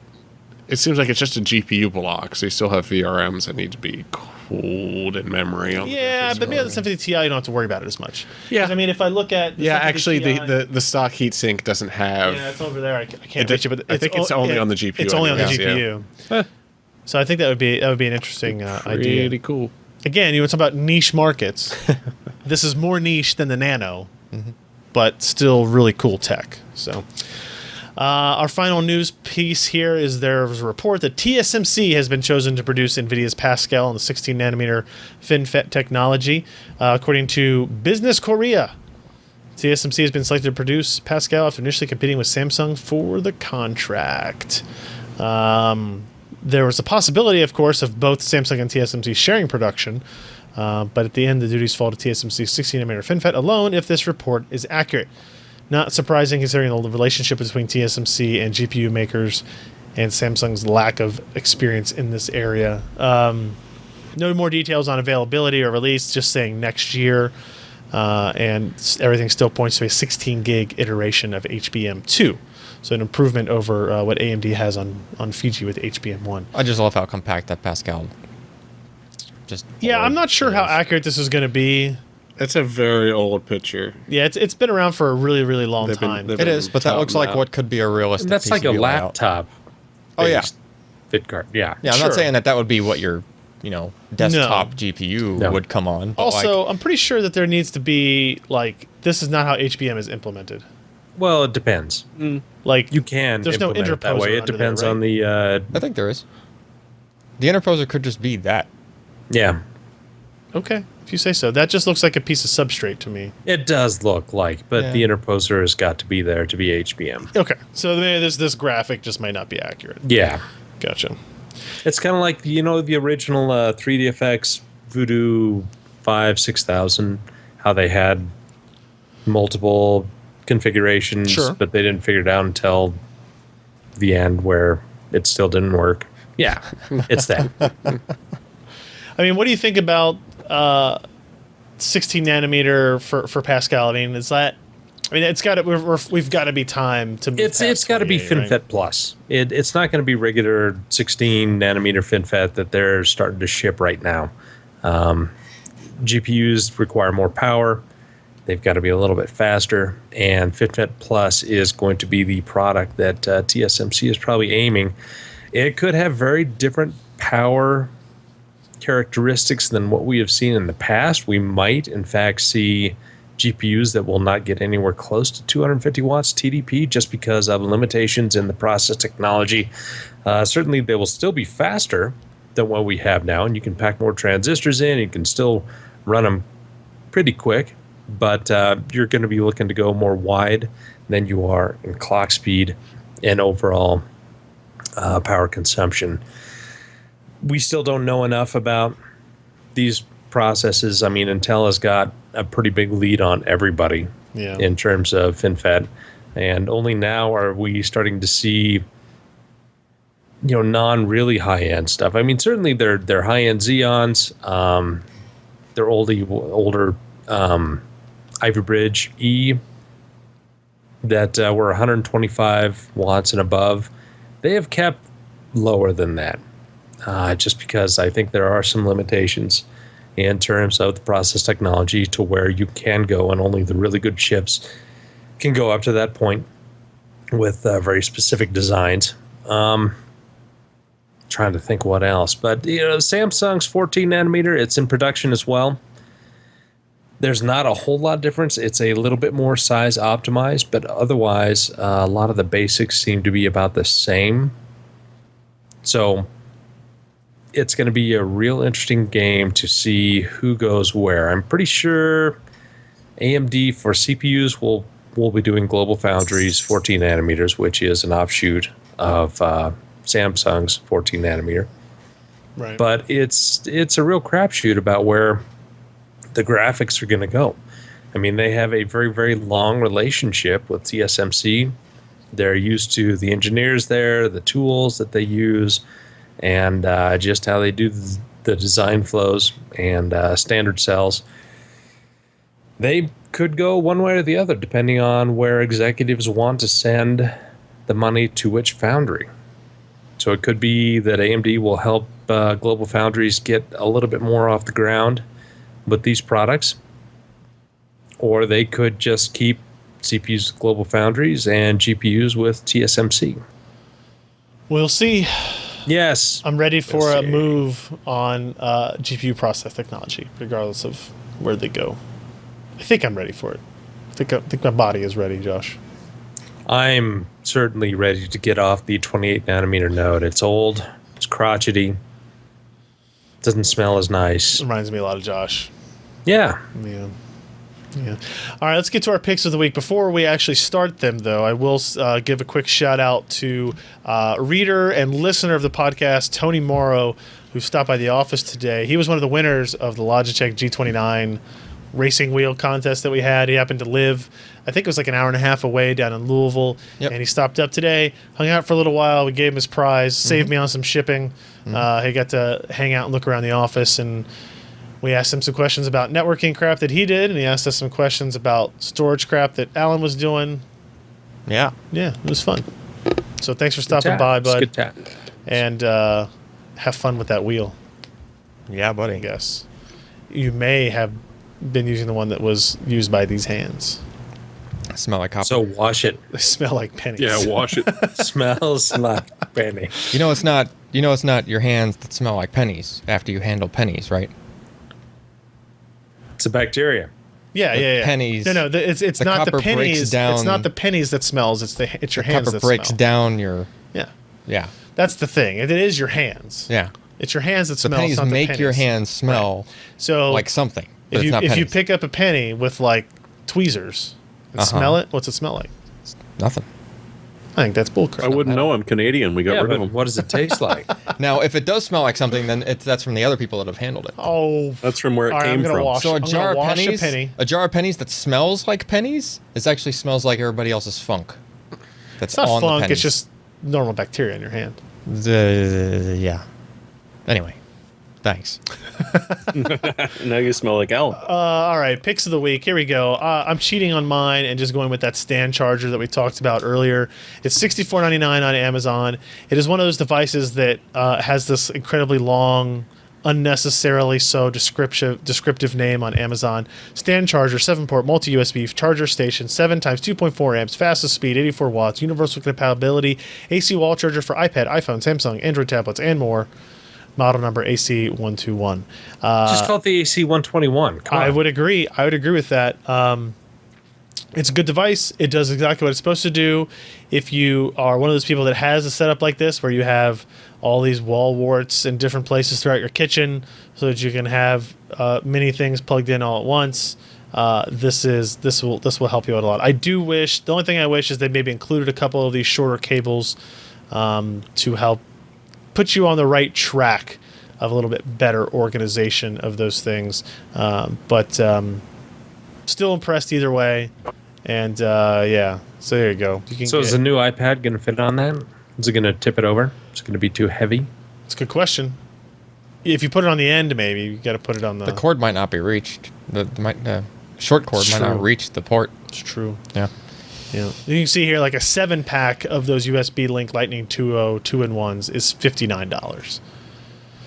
it seems like it's just a GPU block, so you still have VRMs that need to be cooled in memory. On Yeah, but maybe the 750 Ti, you don't have to worry about it as much. Yeah. 'Cause, I mean, if I look at the 750 Ti, the stock heatsink doesn't have. yeah, it's over there. I can't reach it, but I think it's only on the GPU. It's only on the anyways, GPU. So I think that would be an interesting idea. Pretty cool. Again, you want to talk about niche markets. This is more niche than the Nano, but still really cool tech. So. Our final news piece here is there's a report that TSMC has been chosen to produce NVIDIA's Pascal on the 16-nanometer FinFET technology. According to Business Korea, TSMC has been selected to produce Pascal after initially competing with Samsung for the contract. There was a possibility, of course, of both Samsung and TSMC sharing production, but at the end, the duties fall to TSMC's 16-nanometer FinFET alone if this report is accurate. Not surprising considering the relationship between TSMC and GPU makers and Samsung's lack of experience in this area. No more details on availability or release, just saying next year. And everything still points to a 16 gig iteration of HBM2. So an improvement over what AMD has on Fiji with HBM1. I just love how compact that Pascal just. Yeah, I'm not sure how accurate this is going to be. That's a very old picture. Yeah, it's been around for a really, really long time. It is, but that looks like what could be a realistic That's like a PCB layout. laptop. Oh, yeah. Fit card. Yeah. Yeah, I'm Sure. not saying that would be what your, desktop GPU would come on. But Also, I'm pretty sure that there needs to be, this is not how HBM is implemented. Well, it depends. Like, You can there's no implement it that interposer way. It under depends there, right? on the. I think there is. The interposer could just be that. Yeah. Okay, if you say so. That just looks like a piece of substrate to me. It does look like, but Yeah. the interposer has got to be there to be HBM. Okay, so maybe this graphic just might not be accurate. Yeah. Gotcha. It's kind of like, the original 3DFX Voodoo 6000, how they had multiple configurations, Sure. but they didn't figure it out until the end where it still didn't work. Yeah, it's that. I mean, what do you think about 16 nanometer for Pascal? I mean, it's got to we've got to be time to move It's past got to be 28, FinFET right? Plus. It's not going to be regular 16 nanometer FinFET that they're starting to ship right now. GPUs require more power. They've got to be a little bit faster, and FinFET Plus is going to be the product that TSMC is probably aiming. It could have very different power characteristics than what we have seen in the past. We might, in fact, see GPUs that will not get anywhere close to 250 watts TDP just because of limitations in the process technology. Certainly, they will still be faster than what we have now, and you can pack more transistors in. You can still run them pretty quick, but you're going to be looking to go more wide than you are in clock speed and overall power consumption. We still don't know enough about these processes. I mean, Intel has got a pretty big lead on everybody in terms of FinFET, and only now are we starting to see non-really high-end stuff. I mean, certainly they're high-end Xeons, they're older Ivy Bridge E that were 125 watts and above. They have kept lower than that. Just because I think there are some limitations in terms of the process technology to where you can go, and only the really good chips can go up to that point with very specific designs. Trying to think what else, but Samsung's 14 nanometer, it's in production as well. There's not a whole lot of difference. It's a little bit more size optimized, but otherwise, a lot of the basics seem to be about the same. So it's going to be a real interesting game to see who goes where. I'm pretty sure AMD for CPUs will be doing Global Foundries 14 nanometers, which is an offshoot of Samsung's 14 nanometer. Right. But it's a real crapshoot about where the graphics are going to go. I mean, they have a very, very long relationship with TSMC. They're used to the engineers there, the tools that they use, and just how they do the design flows and standard cells. They could go one way or the other, depending on where executives want to send the money to which foundry. So it could be that AMD will help global foundries get a little bit more off the ground with these products, or they could just keep CPUs with global foundries and GPUs with TSMC. We'll see. Yes. I'm ready for a move on GPU process technology, regardless of where they go. I think I'm ready for it. I think my body is ready, Josh. I'm certainly ready to get off the 28 nanometer node. It's old, it's crotchety, doesn't smell as nice. Reminds me a lot of Josh. Yeah. Yeah. All right, let's get to our picks of the week. Before we actually start them, though, I will give a quick shout out to reader and listener of the podcast, Tony Morrow, who stopped by the office today. He was one of the winners of the Logitech G29 racing wheel contest that we had. He happened to live, I think it was like an hour and a half away down in Louisville, and he stopped up today, hung out for a little while. We gave him his prize, saved me on some shipping. He got to hang out and look around the office, and we asked him some questions about networking crap that he did, and he asked us some questions about storage crap that Allyn was doing. Yeah. Yeah, it was fun. So thanks for stopping by, bud. Good tap. And have fun with that wheel, Yeah, buddy. I guess. You may have been using the one that was used by these hands. Smell like copper. So wash it. They smell like pennies. Yeah, wash it. Smells like penny. You know it's not your hands that smell like pennies after you handle pennies, right? It's a bacteria. Yeah. Pennies. No, it's the not the copper breaks pennies. down- It's not the pennies that smells. It's your hands Copper that breaks smell. down your Yeah, that's the thing. It is your hands. yeah. It's your hands that The smell. pennies it's not make the your pennies. hands smell So like something. But if it's not you pennies. pick up a penny with like tweezers and smell it, what's it smell like? Nothing. I think that's bullcrap. I wouldn't know. I'm Canadian. We got Yeah, rid of but them. what does it taste like? Now, if it does smell like something, then that's from the other people that have handled it. Oh, That's from where it all right, I'm came gonna from. wash. So I'm gonna wash a penny. a jar of pennies that smells like pennies, it actually smells like everybody else's funk. That's It's not on the funk. pennies. It's just normal bacteria in your hand. Yeah. Anyway, thanks. Now you smell like Allyn. All right, picks of the week. Here we go. I'm cheating on mine and just going with that stand charger that we talked about earlier. It's $64.99 on Amazon. It is one of those devices that has this incredibly long, unnecessarily so descriptive name on Amazon. Stand charger, 7-port, multi-USB charger station, 7 times 2.4 amps, fastest speed, 84 watts, universal compatibility, AC wall charger for iPad, iPhone, Samsung, Android tablets, and more. Model number AC121. Just call it the AC121. Come on. I would agree. I would agree with that. It's a good device. It does exactly what it's supposed to do. If you are one of those people that has a setup like this, where you have all these wall warts in different places throughout your kitchen, so that you can have many things plugged in all at once, this will help you out a lot. I do wish. The only thing I wish is they maybe included a couple of these shorter cables to help put you on the right track of a little bit better organization of those things. But still impressed either way. And yeah, so there you go. You can is the new iPad going to fit on that? Is it going to tip it over? Is it going to be too heavy? It's a good question. If you put it on the end, maybe you got to put it on The cord might not be reached. The short cord might not reach the port. It's true. Yeah. Yeah. You can see here like a 7-pack of those USB Link Lightning 2.0 2-in-1s is $59.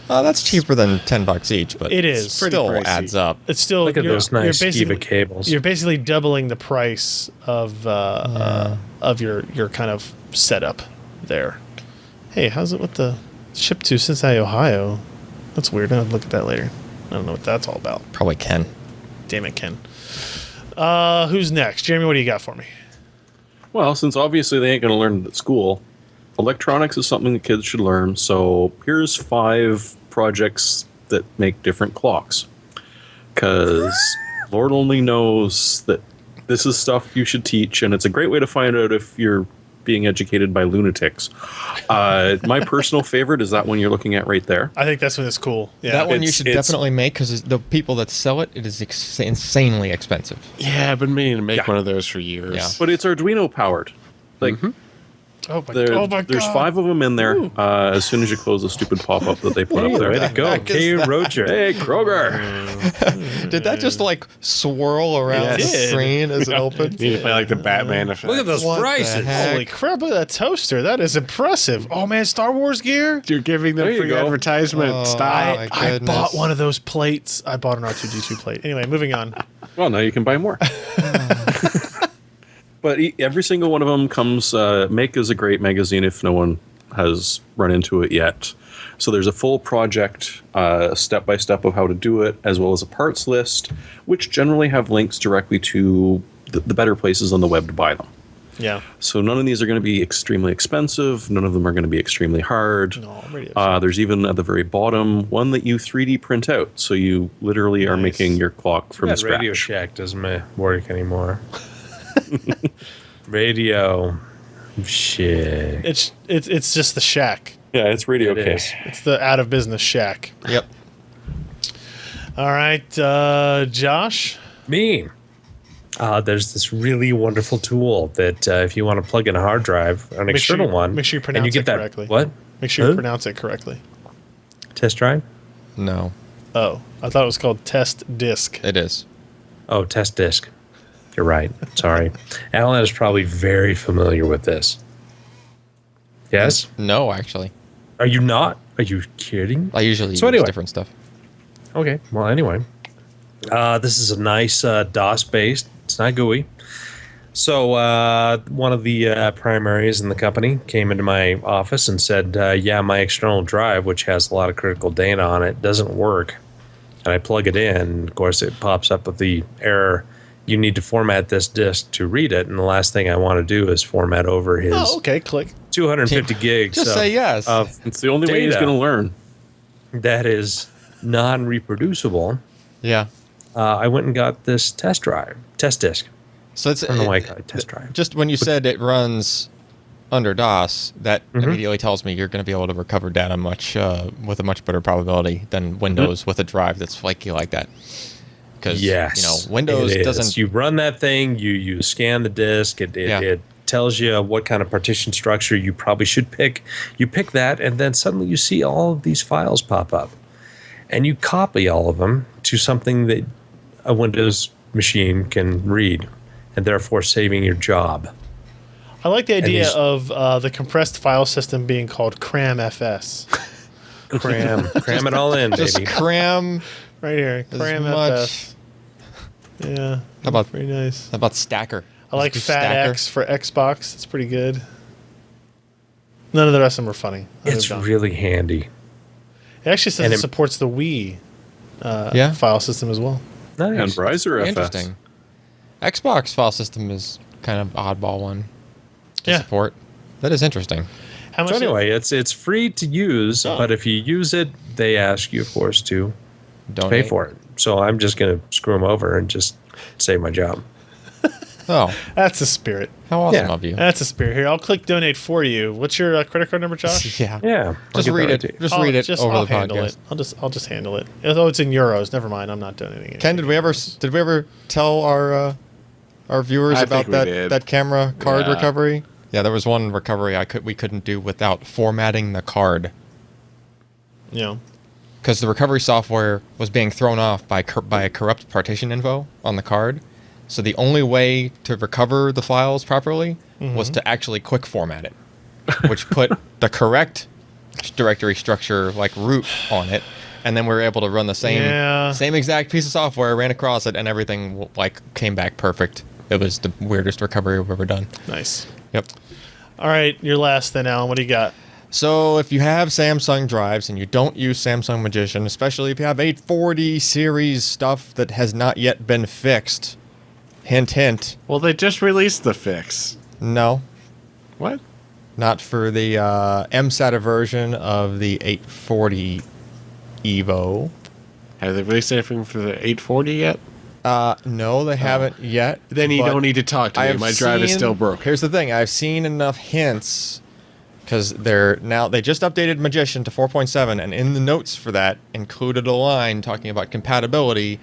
That's cheaper than $10 each, but It is. still Pretty pricey. adds up. It's still Look at those nice basically- Skiva cables. You're basically doubling the price of your kind of setup there. Hey, how's it with the ship to Cincinnati, Ohio? That's weird. I'll look at that later. I don't know what that's all about. Probably Ken. Damn it, Ken. Who's next? Jeremy, what do you got for me? Well, since obviously they ain't going to learn it at school, electronics is something that kids should learn. So here's 5 projects that make different clocks. Because Lord only knows that this is stuff you should teach, and it's a great way to find out if you're being educated by lunatics. My personal favorite is that one you're looking at right there. I think that's when it's cool. Yeah. That one you It's- should it's- definitely make because the people that sell it, it is insanely expensive. Yeah, I've been meaning to make Yeah. one of those for years. Yeah. But it's Arduino powered. Like, There's 5 of them in there. As soon as you close the stupid pop-up that they put up there. Way to go, K. Roger. Hey, Kroger. Did that just like swirl around the screen as it opened? You need to play like the Batman effect. Look at those What the prices. heck? Holy crap, look at that toaster. That is impressive. Oh, man, Star Wars gear? You're giving them There you free go. advertisement. Oh, Stop. my I goodness. bought one of those plates. I bought an R2-D2 plate. Anyway, moving on. Well, now you can buy more. But every single one of them comes. Make is a great magazine if no one has run into it yet. So there's a full project, step by step of how to do it, as well as a parts list, which generally have links directly to the better places on the web to buy them. Yeah. So none of these are going to be extremely expensive. None of them are going to be extremely hard. No, Radio There's even at the very bottom one that you 3D print out. So you literally are Nice. making your clock from That scratch. Radio Shack doesn't work anymore. Radio Shack. It's just the shack. Yeah, it's Radio It K. is. It's the out of business shack. Yep. All right, Josh. Me. There's this really wonderful tool that if you want to plug in a hard drive, an external one, make sure you and pronounce you get it that correctly. what Make sure you Huh? pronounce it correctly. test drive? No, Oh, I thought it was called test disk. it is. Oh, test disk. You're right. Sorry, Allyn is probably very familiar with this. Yes? No, actually. Are you not? Are you kidding? I usually So use anyway. different stuff. Okay. Well, anyway, this is a nice DOS based. It's not GUI. So one of the primaries in the company came into my office and said, "Yeah, my external drive, which has a lot of critical data on it, doesn't work." And I plug it in. And of course, it pops up with the error. You need to format this disk to read it. And the last thing I want to do is format over his Oh, okay. Click. 250 gigs. Just say yes. Of It's the only way he's Data. going to learn. that is non-reproducible. Yeah. I went and got this test disk. So it's I don't know why I call it test drive. just when you said it runs under DOS, that Mm-hmm. immediately tells me you're going to be able to recover data with a much better probability than Windows with a drive that's flaky like that. Because Yes, Windows it is. doesn't. You run that thing. You scan the disk. It tells you what kind of partition structure you probably should pick. You pick that, and then suddenly you see all of these files pop up, and you copy all of them to something that a Windows machine can read, and therefore saving your job. I like the idea these- of the compressed file system being called CramFS. Cram it all in, just baby. cram. Right here. As CramFS. Yeah. How about Pretty nice. how about Stacker? I like Just do Stacker. FatX for Xbox. It's pretty good. None of the rest of them are funny. It's really handy. It actually says and it it- supports the Wii Yeah. file system as well. And Nice. Riser FS. Interesting. Xbox file system is kind of oddball one to Yeah. support. That is interesting. How So anyway, it's free to use, Oh. but if you use it, they ask you, of course, to Donate. pay for it. So I'm just going to screw them over and just save my job. Oh, That's a spirit. how awesome Yeah. of you. That's a spirit. Here, I'll click donate for you. What's your credit card number, Josh? Yeah. Yeah, I'll Just get read that it. to you. Just read it over I'll the handle podcast. it. I'll just handle it. Oh, it's in euros. Never mind. I'm not donating it. Ken, did we ever tell our viewers I about think we that did. that camera card Yeah. recovery? Yeah, there was one recovery we couldn't do without formatting the card You know. because the recovery software was being thrown off by a corrupt partition info on the card. So the only way to recover the files properly was to actually quick format it, which put the correct directory structure like root on it, and then we were able to run the same exact piece of software, ran across it, and everything like came back perfect. It was the weirdest recovery we've ever done. Nice. Yep. All right, your last then, Alan. What do you got? So if you have Samsung drives and you don't use Samsung Magician, especially if you have 840 series stuff that has not yet been fixed, hint, hint, Well, they just released the fix. no, What? not for the mSATA version of the 840 Evo. Have they released anything for the 840 yet? No, they haven't yet. Then you but don't need to talk to me. I've My drive is seen- still broke. Here's the thing: I've seen enough hints because they just updated Magician to 4.7, and in the notes for that included a line talking about compatibility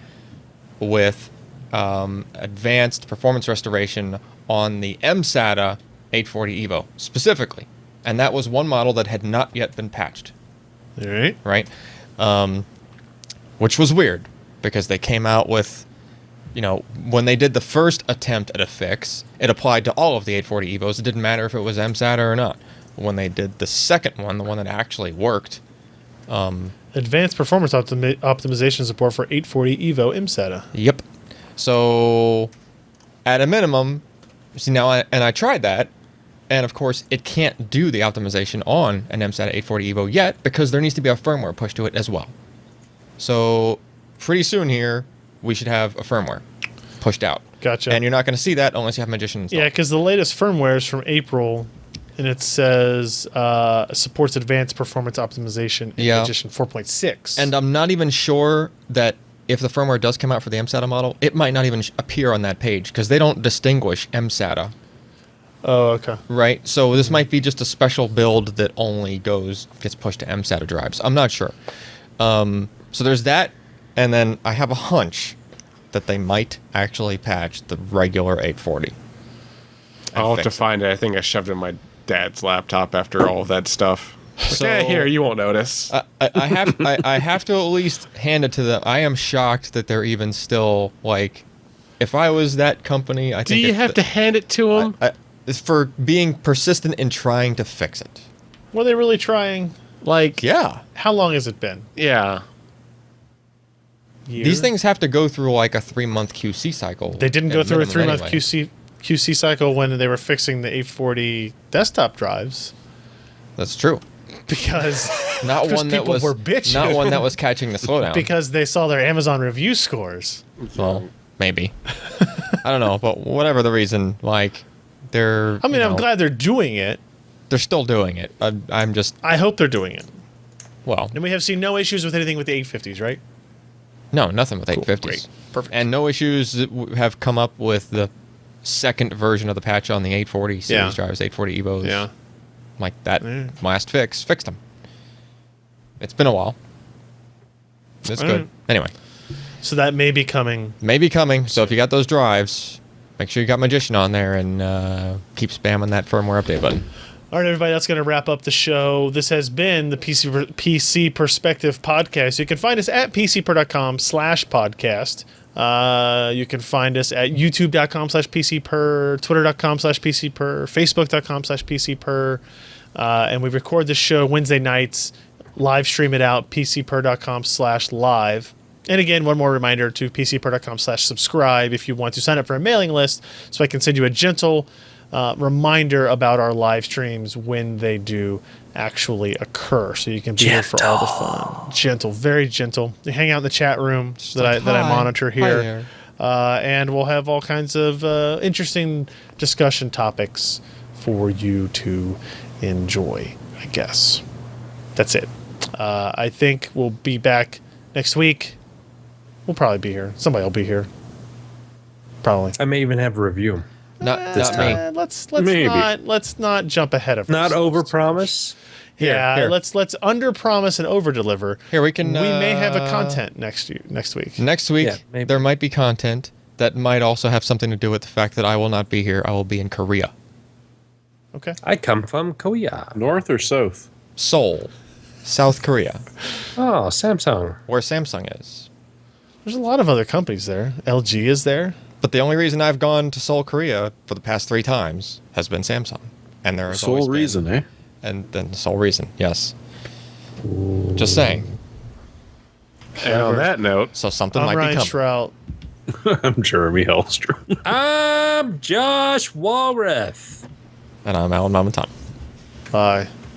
with advanced performance restoration on the mSATA 840 Evo specifically, and that was one model that had not yet been patched. All right. Right? Which was weird because they came out with, when they did the first attempt at a fix, it applied to all of the 840 Evos. It didn't matter if it was mSATA or not. When they did the second one, the one that actually worked, Advanced performance optimization support for 840 Evo mSATA. Yep. So, at a minimum, I tried that, and of course, it can't do the optimization on an mSATA 840 Evo yet because there needs to be a firmware push to it as well. So, pretty soon here, we should have a firmware pushed out. Gotcha. And you're not going to see that unless you have Magician installed. Yeah, because the latest firmware is from April, and it says supports advanced performance optimization in Magician 4.6. And I'm not even sure that if the firmware does come out for the mSATA model, it might not even appear on that page because they don't distinguish mSATA. Oh, okay. Right? So this might be just a special build that only gets pushed to mSATA drives. I'm not sure. So there's that, and then I have a hunch that they might actually patch the regular 840. I'll have to find it. I think I shoved it in my dad's laptop after all of that stuff. So, yeah, here, you won't notice. I have to at least hand it to them. I am shocked that they're even still, if I was that company, I think... Do you have to hand it to them? It's for being persistent in trying to fix it. Were they really trying? Yeah. How long has it been? Yeah. Year? These things have to go through a 3-month QC cycle. They didn't go through a 3-month anyway. QC cycle when they were fixing the 840 desktop drives. That's true. Because not one that people was were bitching. Not one that was catching the slowdown. Because they saw their Amazon review scores. Well, maybe. I don't know, but whatever the reason, they're... I mean, I'm glad they're doing it. They're still doing it. I'm just... I hope they're doing it. Well... And we have seen no issues with anything with the 850s, right? No, nothing with Cool. 850s. Great. Perfect. And no issues that have come up with the second version of the patch on the 840 series drives, 840 Evos. Yeah. That last fix fixed them. It's been a while. It's good. Anyway. So that may be coming. Maybe coming. So if you got those drives, make sure you got Magician on there and keep spamming that firmware update button. All right, everybody, that's going to wrap up the show. This has been the PC Perspective Podcast. You can find us at pcper.com/podcast. You can find us at youtube.com/PCPER, twitter.com/PCPER, facebook.com/PCPER. And we record the show Wednesday nights, live stream it out, pcper.com/live. And again, one more reminder to pcper.com/subscribe if you want to sign up for a mailing list so I can send you a gentle reminder about our live streams when they do actually occur, so you can be here for all the fun. Gentle, very gentle. You hang out in the chat room that I monitor here, and we'll have all kinds of interesting discussion topics for you to enjoy. I guess that's it. I think we'll be back next week. We'll probably be here. Somebody will be here. Probably. I may even have a review. Not this me. time. Let's not jump ahead of Not ourselves. overpromise. Let's under promise and over deliver. Here we can. We may have a content next week. Next week, maybe. there might be content that might also have something to do with the fact that I will not be here. I will be in Korea, Okay. I come from Korea. North or south? Seoul, South Korea, Oh, Samsung. where Samsung is. There's a lot of other companies there. LG is there. But the only reason I've gone to Seoul, Korea for the past 3 times has been Samsung, and there has always Sole been- reason, eh? And then the sole reason, yes. Just saying. And on that note, So something I'm might Ryan be coming. Shrout. I'm Jeremy Hellstrom. I'm Josh Walrath. And I'm Alan Mamatano. Bye.